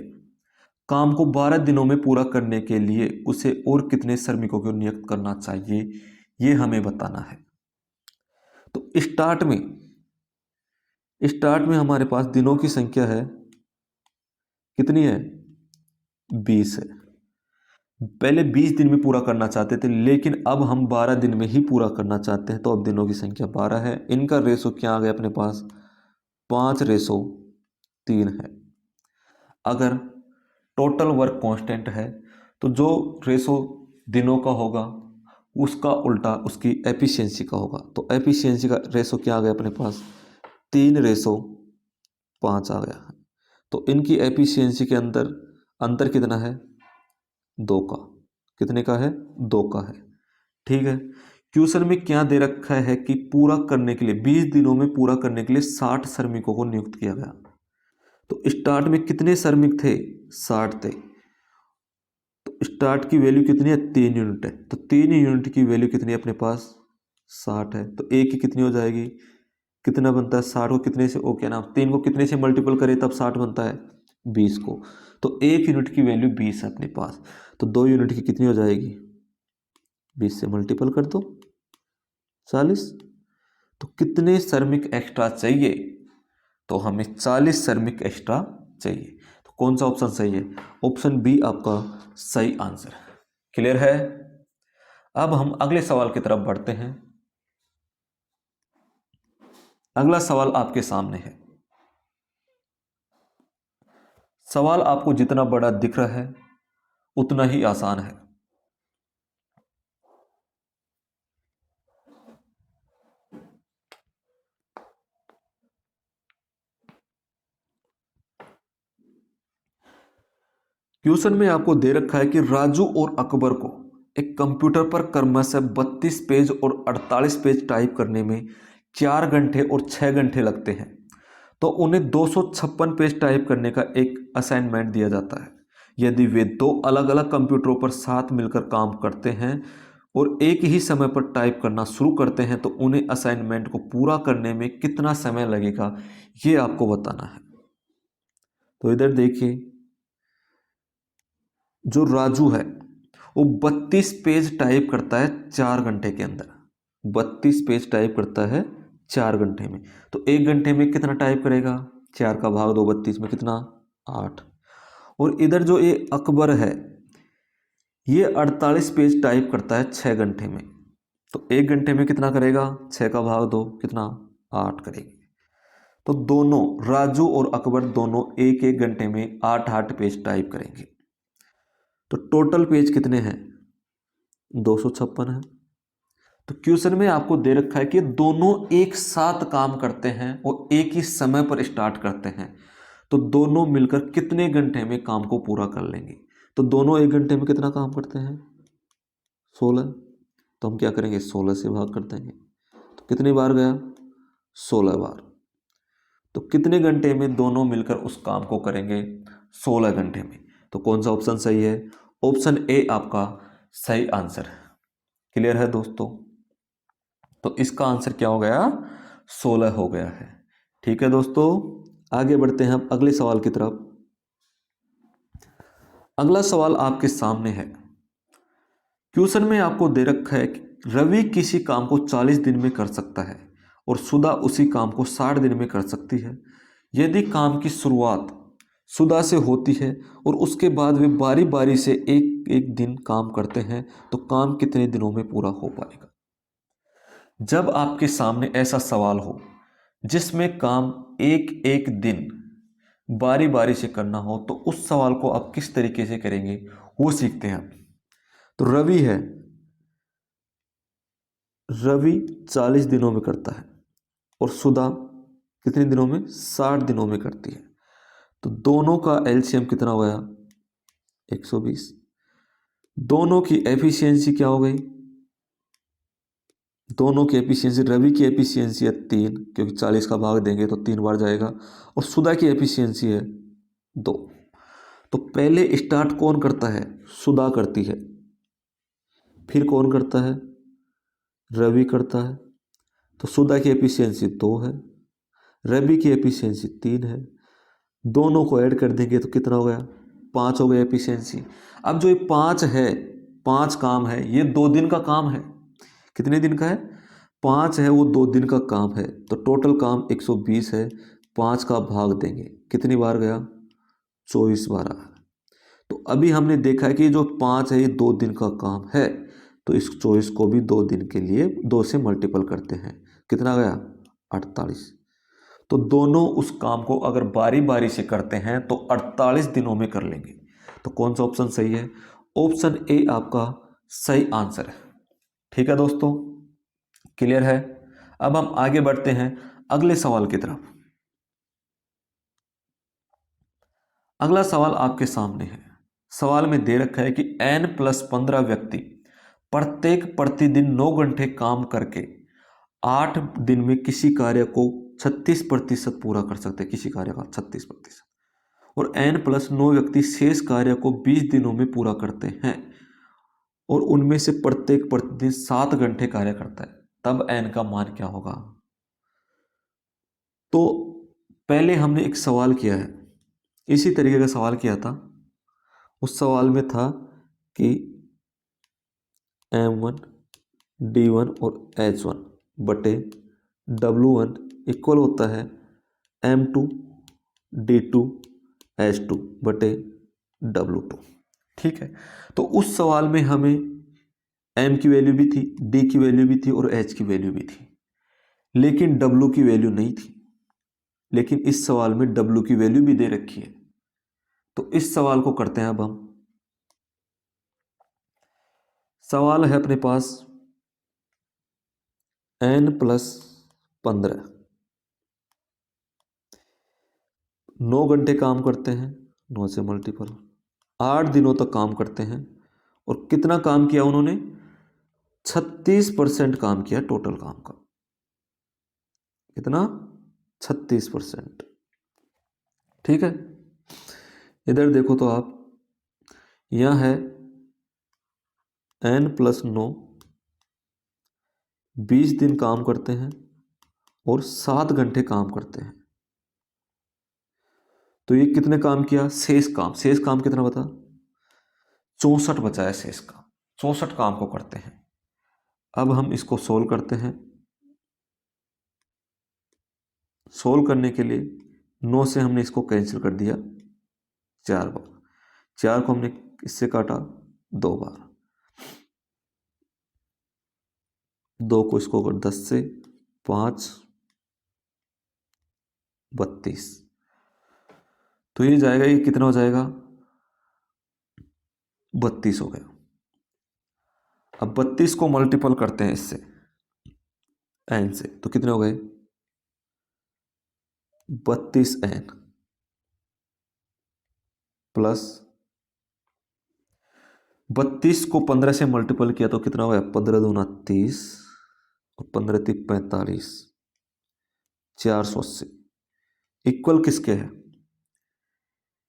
काम को 12 दिनों में पूरा करने के लिए उसे और कितने श्रमिकों को नियुक्त करना चाहिए, ये हमें बताना है। तो स्टार्ट में हमारे पास दिनों की संख्या है, कितनी है 20 है। पहले 20 दिन में पूरा करना चाहते थे, लेकिन अब हम 12 दिन में ही पूरा करना चाहते हैं। तो अब दिनों की संख्या 12 है। इनका रेशो क्या आ गया अपने पास 5:3 है। अगर टोटल वर्क कांस्टेंट है तो जो रेशो दिनों का होगा उसका उल्टा उसकी एफिशिएंसी का होगा। तो एफिशिएंसी का रेशो क्या आ गया अपने पास 3:5 आ गया है। तो इनकी एफिशिएंसी के अंदर अंतर कितना है 2 का, कितने का है 2 का है। ठीक है, क्वेश्चन में क्या दे रखा है कि पूरा करने के लिए 20 दिनों में पूरा करने के लिए 60 श्रमिकों को नियुक्त किया गया। तो स्टार्ट में कितने श्रमिक थे 60 थे। तो स्टार्ट की वैल्यू कितनी है 3 यूनिट है। तो 3 यूनिट की वैल्यू कितनी है अपने पास 60 है, तो ए की कितनी हो जाएगी, कितना बनता है 60 को कितने से, ओके ना, 3 को कितने से मल्टीपल करें तब 60 बनता है, 20 को। तो 1 यूनिट की वैल्यू 20 है अपने पास, तो 2 यूनिट की कितनी हो जाएगी, 20 से मल्टीपल कर दो 40। तो कितने श्रमिक एक्स्ट्रा चाहिए, तो हमें 40 श्रमिक एक्स्ट्रा चाहिए। तो कौन सा ऑप्शन सही है, ऑप्शन बी आपका सही आंसर है। क्लियर है। अब हम अगले सवाल की तरफ बढ़ते हैं। अगला सवाल आपके सामने है। सवाल आपको जितना बड़ा दिख रहा है उतना ही आसान है। क्वेश्चन में आपको दे रखा है कि राजू और अकबर को एक कंप्यूटर पर क्रमशः 32 पेज और 48 पेज टाइप करने में 4 घंटे और 6 घंटे लगते हैं, तो उन्हें 256 पेज टाइप करने का एक असाइनमेंट दिया जाता है। यदि वे दो अलग अलग कंप्यूटरों पर साथ मिलकर काम करते हैं और एक ही समय पर टाइप करना शुरू करते हैं, तो उन्हें असाइनमेंट को पूरा करने में कितना समय लगेगा, ये आपको बताना है। तो इधर देखिए, जो राजू है वो 32 पेज टाइप करता है 4 घंटे के अंदर। 32 पेज टाइप करता है 4 घंटे में, तो 1 घंटे में कितना टाइप करेगा, 4 का भाग दो 32 में, कितना 8। और इधर जो ये अकबर है ये 48 पेज टाइप करता है 6 घंटे में, तो 1 घंटे में कितना करेगा, 6 का भाग दो, कितना 8 करेगी। तो दोनों राजू और अकबर दोनों एक एक घंटे में 8-8 पेज टाइप करेंगे। तो टोटल पेज कितने हैं, 256 है। तो क्वेश्चन में आपको दे रखा है कि दोनों एक साथ काम करते हैं और एक ही समय पर स्टार्ट करते हैं, तो दोनों मिलकर कितने घंटे में काम को पूरा कर लेंगे। तो दोनों 1 घंटे में कितना काम करते हैं, 16। तो हम क्या करेंगे, 16 से भाग कर देंगे, तो कितनी बार गया, 16 बार। तो कितने घंटे में दोनों मिलकर उस काम को करेंगे, 16 घंटे में। तो कौन सा ऑप्शन सही है, ऑप्शन ए आपका सही आंसर है। क्लियर है दोस्तों। तो इसका आंसर क्या हो गया, 16 हो गया है। ठीक है दोस्तों, आगे बढ़ते हैं हम अगले सवाल की तरफ। अगला सवाल आपके सामने है। क्वेश्चन में आपको दे रखा है कि रवि किसी काम को 40 दिन में कर सकता है और सुधा उसी काम को 60 दिन में कर सकती है। यदि काम की शुरुआत सुधा से होती है और उसके बाद वे बारी बारी से एक एक दिन काम करते हैं, तो काम कितने दिनों में पूरा हो पाएगा। जब आपके सामने ऐसा सवाल हो जिसमें काम एक एक दिन बारी बारी से करना हो, तो उस सवाल को आप किस तरीके से करेंगे वो सीखते हैं। तो रवि है, रवि 40 दिनों में करता है और सुधा कितने दिनों में, 60 दिनों में करती है। तो दोनों का एलसीएम कितना हो गया, 120। दोनों की एफिशिएंसी क्या हो गई, दोनों की एफिशिएंसी, रवि की एफिशिएंसी है 3, क्योंकि 40 का भाग देंगे तो 3 बार जाएगा, और सुधा की एफिशिएंसी है 2। तो पहले स्टार्ट कौन करता है, सुधा करती है, फिर कौन करता है, रवि करता है। तो सुधा की एफिशिएंसी 2 है, रवि की एफिशिएंसी 3 है। दोनों को ऐड कर देंगे तो कितना हो गया, 5 हो गया एफिशिएंसी। अब जो ये 5 है, 5 काम है, ये 2 दिन का काम है। कितने दिन का है, 5 है, वो 2 दिन का काम है। तो टोटल काम 120 है, 5 का भाग देंगे, कितनी बार गया, 24 बार आया। तो अभी हमने देखा है कि जो 5 है ये 2 दिन का काम है, तो इस 24 को भी 2 दिन के लिए 2 से मल्टीपल करते हैं, कितना गया, 48। तो दोनों उस काम को अगर बारी बारी से करते हैं तो 48 दिनों में कर लेंगे। तो कौन सा ऑप्शन सही है, ऑप्शन ए आपका सही आंसर है। ठीक है दोस्तों, क्लियर है। अब हम आगे बढ़ते हैं अगले सवाल की तरफ। अगला सवाल आपके सामने है। सवाल में दे रखा है कि n+15 व्यक्ति प्रत्येक प्रतिदिन 9 घंटे काम करके 8 दिन में किसी कार्य को 36% पूरा कर सकते हैं, किसी कार्य का 36%, और n+9 व्यक्ति शेष कार्य को 20 दिनों में पूरा करते हैं और उनमें से प्रत्येक प्रतिदिन 7 घंटे कार्य करता है। तब n का मान क्या होगा। तो पहले हमने एक सवाल किया है, इसी तरीके का सवाल किया था। उस सवाल में था कि m1 d1 और h1 बटे w1 इक्वल होता है m2 d2 h2 बटे w2। ठीक है, तो उस सवाल में हमें m की वैल्यू भी थी, d की वैल्यू भी थी और h की वैल्यू भी थी, लेकिन w की वैल्यू नहीं थी। लेकिन इस सवाल में w की वैल्यू भी दे रखी है। तो इस सवाल को करते हैं अब हम। सवाल है अपने पास n+15, 9 घंटे काम करते हैं, 9 से मल्टीपल, 8 दिनों तक काम करते हैं। और कितना काम किया उन्होंने, 36% काम किया टोटल काम का। कितना, 36%। ठीक है, इधर देखो तो आप, यह है n+9, 20 दिन काम करते हैं और 7 घंटे काम करते हैं। तो ये कितने काम किया, शेष काम कितना बता, 64 बचा है शेष काम, 64 काम को करते हैं। अब हम इसको सोल्व करते हैं। सोल्व करने के लिए 9 से हमने इसको कैंसिल कर दिया 4 बार, 4 को हमने इससे काटा 2 बार, 2 को इसको अगर 10 से 5 32, तो ये जाएगा, ये कितना हो जाएगा, 32 हो गया। अब 32 को मल्टीपल करते हैं इससे, n से, तो कितने हो गए, 32n प्लस 32 को 15 से मल्टीपल किया तो कितना हो गया, 15 दूना 30 और 15 3 45, 480 इक्वल किसके है,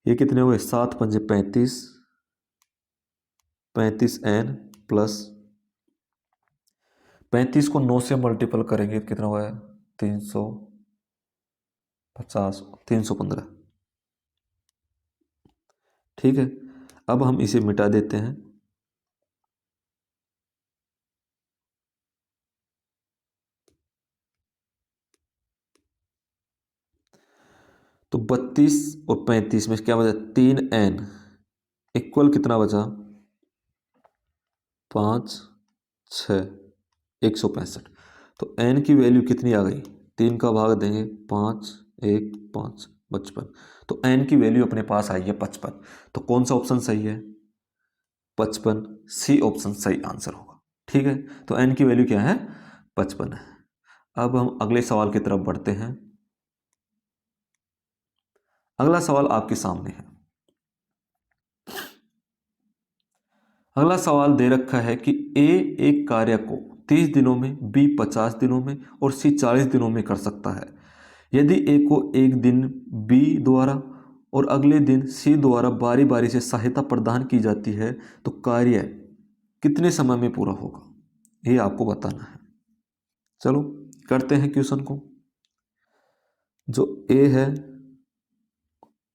ये कितने हुए, 7 पंजे 35, 35n प्लस 35 को 9 से मल्टीपल करेंगे कितना हुआ है, 350, 315। ठीक है, अब हम इसे मिटा देते हैं। तो 32 और 35 में क्या बचा, 3n इक्वल कितना बचा, 5 6 165। तो n की वैल्यू कितनी आ गई, 3 का भाग देंगे 5 1 5 55। तो n की वैल्यू अपने पास आई है 55। तो कौन सा ऑप्शन सही है, 55, सी ऑप्शन सही आंसर होगा। ठीक है, तो n की वैल्यू क्या है, 55 है। अब हम अगले सवाल की तरफ बढ़ते हैं। अगला सवाल आपके सामने है। अगला सवाल दे रखा है कि ए एक कार्य को 30 दिनों में, बी 50 दिनों में और सी 40 दिनों में कर सकता है। यदि ए को एक दिन बी द्वारा और अगले दिन सी द्वारा बारी बारी से सहायता प्रदान की जाती है तो कार्य कितने समय में पूरा होगा, ये आपको बताना है। चलो करते हैं क्वेश्चन को। जो ए है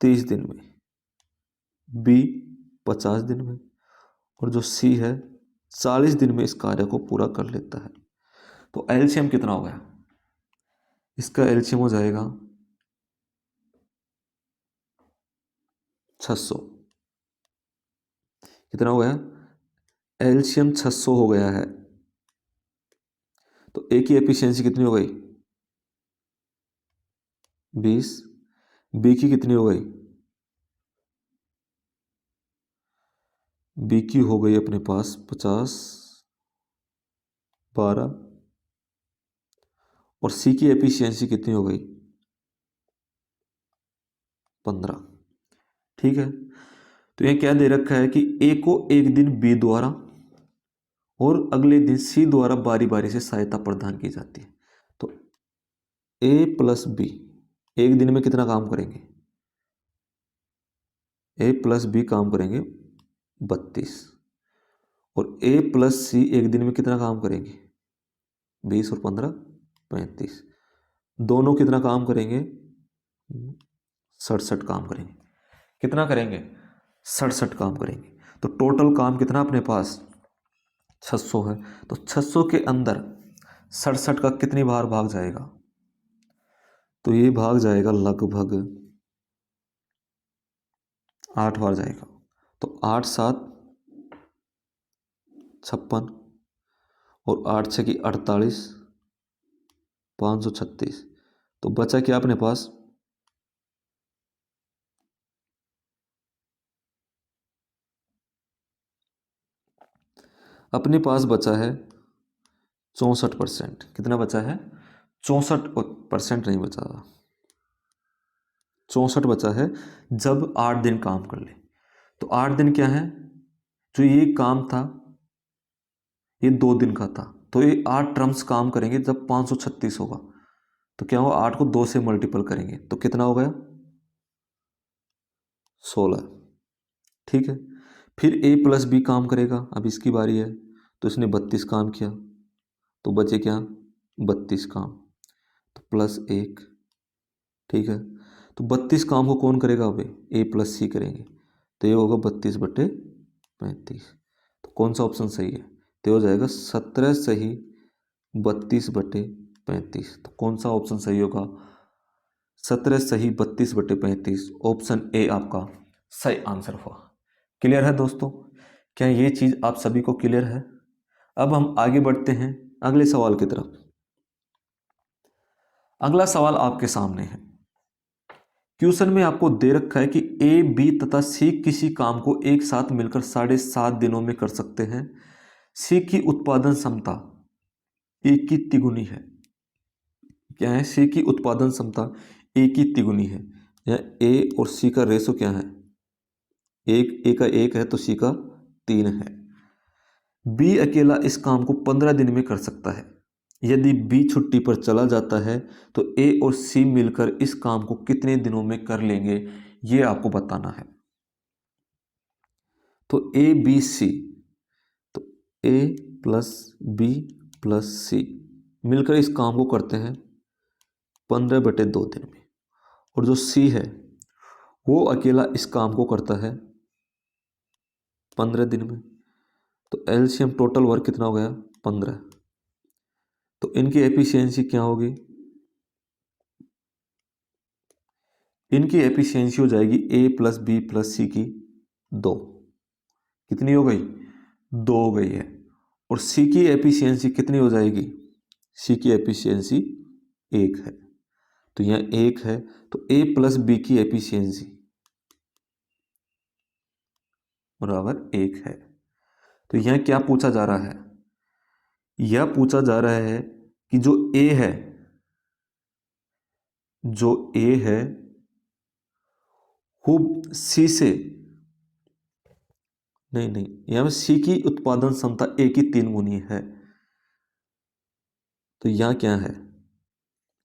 30 दिन में, बी 50 दिन में और जो सी है 40 दिन में इस कार्य को पूरा कर लेता है। तो एलसीएम कितना हो गया, इसका एलसीएम हो जाएगा 600। कितना हो गया, एलसीएम 600 हो गया है। तो ए की एफिशिएंसी कितनी हो गई, 20, बी की कितनी हो गई, बी की हो गई अपने पास 50, 12 और सी की एफिशिएंसी कितनी हो गई, 15। ठीक है, तो ये क्या दे रखा है कि ए को एक दिन बी द्वारा और अगले दिन सी द्वारा बारी बारी से सहायता प्रदान की जाती है। तो ए प्लस बी एक दिन में कितना काम करेंगे, ए प्लस बी काम करेंगे 32 और ए प्लस सी एक दिन में कितना काम करेंगे 20 और 15 35, दोनों कितना काम करेंगे? 67 काम करेंगे। कितना करेंगे? 67 काम करेंगे। तो टोटल काम कितना अपने पास? 600 है। तो 600 के अंदर 67 का कितनी बार भाग जाएगा? तो ये भाग जाएगा लगभग 8 बार जाएगा। तो 8 7 56 और 8 6 की 48, 536। तो बचा क्या अपने पास? अपने पास बचा है 64%। कितना बचा है? 64% नहीं बचा, 64 बचा है जब 8 दिन काम कर ले। तो 8 दिन क्या है? जो ये काम था ये 2 दिन का था, तो ये 8 टर्म्स काम करेंगे जब 536 होगा। तो क्या होगा? 8 को 2 से मल्टीपल करेंगे तो कितना हो गया? 16। ठीक है। फिर ए प्लस बी काम करेगा। अब इसकी बारी है, तो इसने 32 काम किया, तो बचे क्या? 32 काम, तो +1। ठीक है। तो 32 काम को कौन करेगा? अब ए प्लस सी करेंगे, तो ये होगा 32/35। तो कौन सा ऑप्शन सही है? तो हो जाएगा 17 सही 32/35। तो कौन सा ऑप्शन सही होगा? 17 सही 32/35, ऑप्शन ए आपका सही आंसर हुआ। क्लियर है दोस्तों? क्या ये चीज़ आप सभी को क्लियर है? अब हम आगे बढ़ते हैं अगले सवाल की तरफ। अगला सवाल आपके सामने है। क्वेश्चन में आपको दे रखा है कि ए बी तथा सी किसी काम को एक साथ मिलकर 7.5 दिनों में कर सकते हैं। सी की उत्पादन क्षमता ए की तिगुनी है। क्या है? सी की उत्पादन क्षमता ए की तिगुनी है। या ए और सी का रेशो क्या है? एक, ए का 1 है तो सी का 3 है। बी अकेला इस काम को 15 दिन में कर सकता है। यदि बी छुट्टी पर चला जाता है तो ए और सी मिलकर इस काम को कितने दिनों में कर लेंगे, ये आपको बताना है। तो ए बी सी, तो ए प्लस बी प्लस सी मिलकर इस काम को करते हैं 15/2 दिन में। और जो सी है वो अकेला इस काम को करता है 15 दिन में। तो एलसीएम टोटल वर्क कितना हो गया? 15। तो इनकी एफिशिएंसी क्या होगी? इनकी एफिशिएंसी हो जाएगी ए प्लस बी प्लस सी की 2। कितनी हो गई? 2 हो गई है। और सी की एफिशिएंसी कितनी हो जाएगी? सी की एफिशिएंसी 1 है। तो यहाँ 1 है, तो ए प्लस बी की एफिशिएंसी बराबर 1 है। तो यहाँ क्या पूछा जा रहा है? यह पूछा जा रहा है कि जो ए है, जो ए है वो सी से, नहीं नहीं, यहाँ पे सी की उत्पादन क्षमता ए की 3 गुनी है। तो यहाँ क्या है?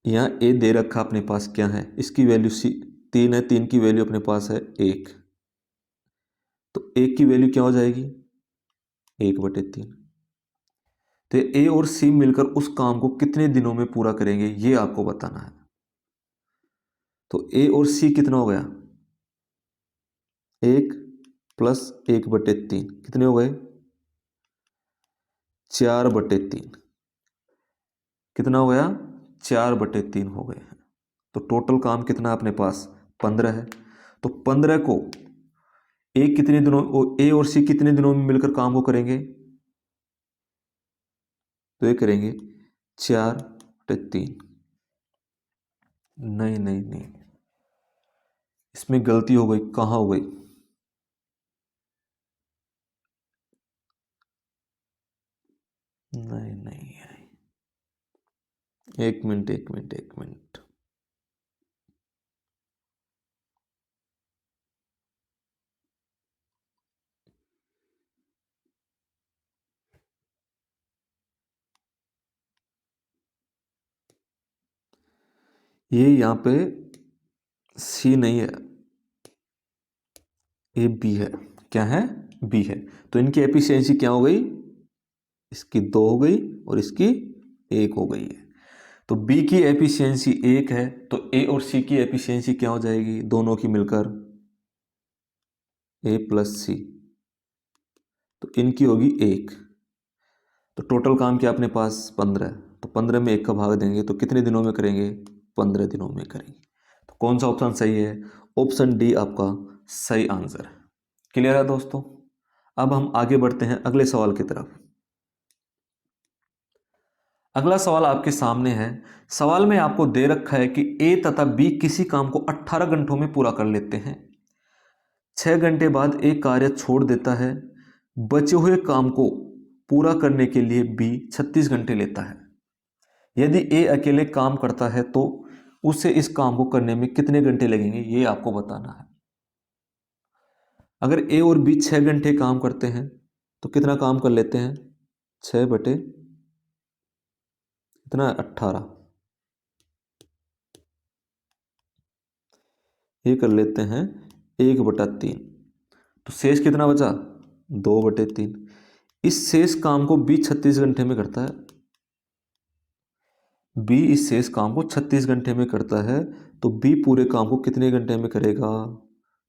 यहाँ ए दे रखा अपने पास क्या है? इसकी वैल्यू सी 3 है, 3 की वैल्यू अपने पास है 1। तो 1 की वैल्यू क्या हो जाएगी? 1/3। तो ए और सी मिलकर उस काम को कितने दिनों में पूरा करेंगे, ये आपको बताना है। तो ए और सी कितना हो गया? 1 + 1/3 कितने हो गए? 4/3। कितना हो गया? 4/3 हो गए हैं। तो टोटल काम कितना अपने पास? 15 है। तो 15 को ए और सी कितने दिनों में मिलकर काम को करेंगे? तो ये करेंगे 4/3। नहीं नहीं नहीं, इसमें गलती हो गई। कहाँ हो गई? नहीं नहीं, 1 मिनट 1 मिनट 1 मिनट। ये यहाँ पे सी नहीं है, ये बी है। क्या है? बी है। तो इनकी एफिशिएंसी क्या हो गई? इसकी 2 हो गई और इसकी 1 हो गई है। तो बी की एफिशिएंसी 1 है, तो ए और सी की एफिशिएंसी क्या हो जाएगी, दोनों की मिलकर ए प्लस सी, तो इनकी होगी 1। तो टोटल काम क्या अपने पास 15 है, तो 15 में 1 का भाग देंगे तो कितने दिनों में करेंगे, 15 दिनों में करेंगे। तो कौन सा ऑप्शन सही है, ऑप्शन डी आपका सही आंसर है। क्लियर है दोस्तों। अब हम आगे बढ़ते हैं अगले सवाल की तरफ। अगला सवाल आपके सामने है। सवाल में आपको दे रखा है कि ए तथा बी किसी काम को 18 घंटों में पूरा कर लेते हैं। 6 घंटे बाद ए कार्य छोड़ देता है। बचे हुए काम को पूरा करने के लिए बी 36 घंटे लेता है। यदि ए अकेले काम करता है तो उसे इस काम को करने में कितने घंटे लगेंगे, ये आपको बताना है। अगर ए और बी 6 घंटे काम करते हैं तो कितना काम कर लेते हैं, 6 बटे कितना 18, ये कर लेते हैं 1/3। तो शेष कितना बचा, 2/3। इस शेष काम को बी 36 घंटे में करता है। बी इस शेष काम को 36 घंटे में करता है, तो बी पूरे काम को कितने घंटे में करेगा,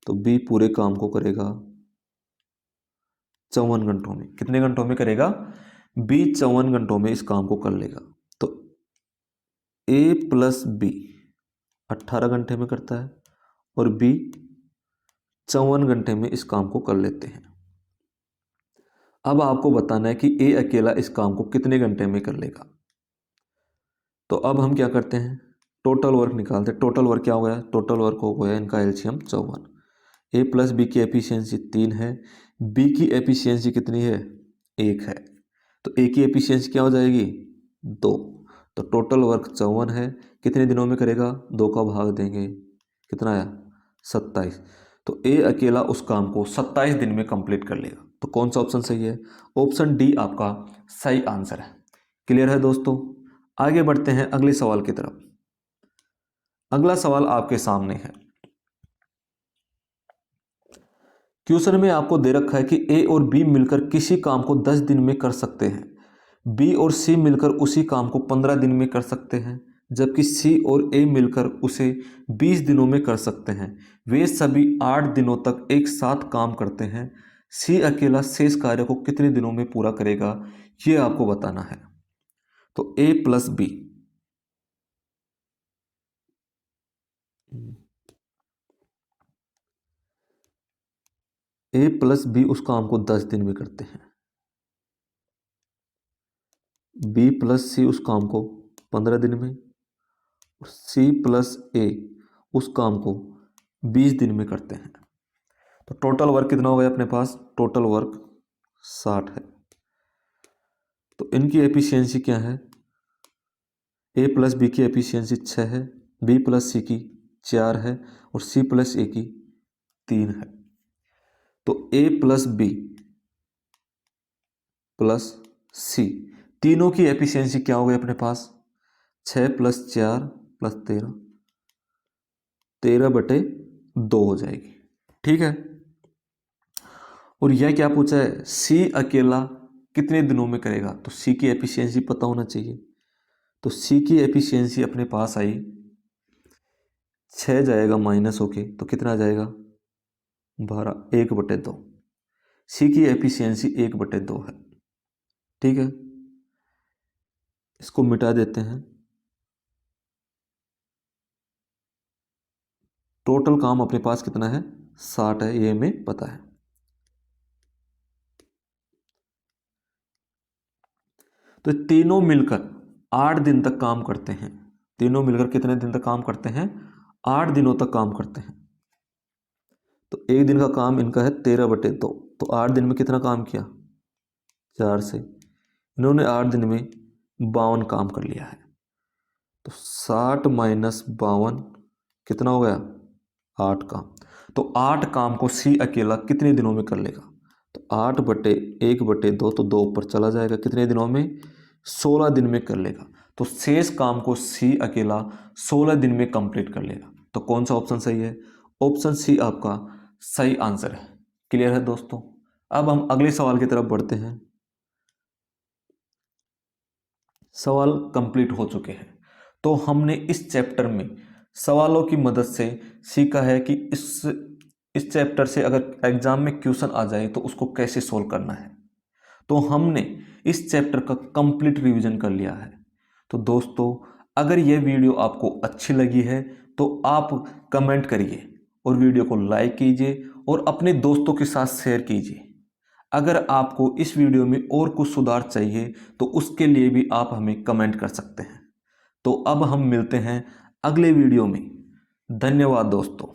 तो बी पूरे काम को करेगा 54 घंटों में। कितने घंटों में करेगा, बी 54 घंटों में इस काम को कर लेगा। तो ए प्लस बी 18 घंटे में करता है और बी 54 घंटे में इस काम को कर लेते हैं। अब आपको बताना है कि ए अकेला इस काम को कितने घंटे में कर लेगा। तो अब हम क्या करते हैं, टोटल वर्क निकालते हैं। टोटल वर्क क्या हो गया, टोटल वर्क हो गया इनका एलसीएम 54। ए प्लस बी की एफिशिएंसी 3 है, बी की एफिशिएंसी कितनी है, 1 है। तो ए की एफिशिएंसी क्या हो जाएगी, 2। तो टोटल वर्क 54 है, कितने दिनों में करेगा, 2 का भाग देंगे, कितना आया 27। तो ए अकेला उस काम को 27 दिन में कंप्लीट कर लेगा। तो कौन सा ऑप्शन सही है, ऑप्शन डी आपका सही आंसर है। क्लियर है दोस्तों। आगे बढ़ते हैं अगले सवाल की तरफ। अगला सवाल आपके सामने है। क्वेश्चन में आपको दे रखा है कि ए और बी मिलकर किसी काम को 10 दिन में कर सकते हैं। बी और सी मिलकर उसी काम को 15 दिन में कर सकते हैं, जबकि सी और ए मिलकर उसे 20 दिनों में कर सकते हैं। वे सभी 8 दिनों तक एक साथ काम करते हैं। सी अकेला शेष कार्य को कितने दिनों में पूरा करेगा, ये आपको बताना है। तो ए प्लस बी, ए प्लस बी उस काम को 10 दिन में करते हैं, बी प्लस सी उस काम को 15 दिन में, और सी प्लस ए उस काम को 20 दिन में करते हैं। तो टोटल वर्क कितना हो गया अपने पास, टोटल वर्क 60 है। तो इनकी एफिशिएंसी क्या है, ए प्लस बी की एफिशिएंसी 6 है, बी प्लस सी की 4 है और सी प्लस ए की 3 है। तो ए प्लस बी प्लस सी तीनों की एफिशिएंसी क्या हो गई अपने पास, 6 + 4 + 13, 13/2 हो जाएगी। ठीक है। और यह क्या पूछा है, सी अकेला कितने दिनों में करेगा, तो सी की एफिशिएंसी पता होना चाहिए। तो सी की एफिशिएंसी अपने पास आई, 6 जाएगा माइनस होके तो कितना आ जाएगा 12, 1/2। सी की एफिशिएंसी 1/2 है। ठीक है, इसको मिटा देते हैं। टोटल काम अपने पास कितना है, 60 है, ये हमें पता है। तो तीनों मिलकर 8 दिन तक काम करते हैं। तीनों मिलकर कितने दिन तक काम करते हैं, 8 दिनों तक काम करते हैं। तो एक दिन का काम इनका है 13/2, तो 8 दिन में कितना काम किया, 4 से इन्होंने 8 दिन में 52 काम कर लिया है। तो 60 - 52 कितना हो गया, 8 काम। तो 8 काम को सी अकेला कितने दिनों में कर लेगा, तो 8/1/2, तो 2 ऊपर चला जाएगा, कितने दिनों में, 16 दिन में कर लेगा। तो शेष काम को सी अकेला 16 दिन में कंप्लीट कर लेगा। तो कौन सा ऑप्शन सही है, ऑप्शन सी आपका सही आंसर है। क्लियर है दोस्तों। अब हम अगले सवाल की तरफ बढ़ते हैं। सवाल कंप्लीट हो चुके हैं। तो हमने इस चैप्टर में सवालों की मदद से सीखा है कि इस चैप्टर से अगर एग्जाम में क्वेश्चन आ जाए तो उसको कैसे सोल्व करना है। तो हमने इस चैप्टर का कंप्लीट रिवीजन कर लिया है। तो दोस्तों, अगर यह वीडियो आपको अच्छी लगी है तो आप कमेंट करिए और वीडियो को लाइक कीजिए और अपने दोस्तों के साथ शेयर कीजिए। अगर आपको इस वीडियो में और कुछ सुधार चाहिए तो उसके लिए भी आप हमें कमेंट कर सकते हैं। तो अब हम मिलते हैं अगले वीडियो में। धन्यवाद दोस्तों।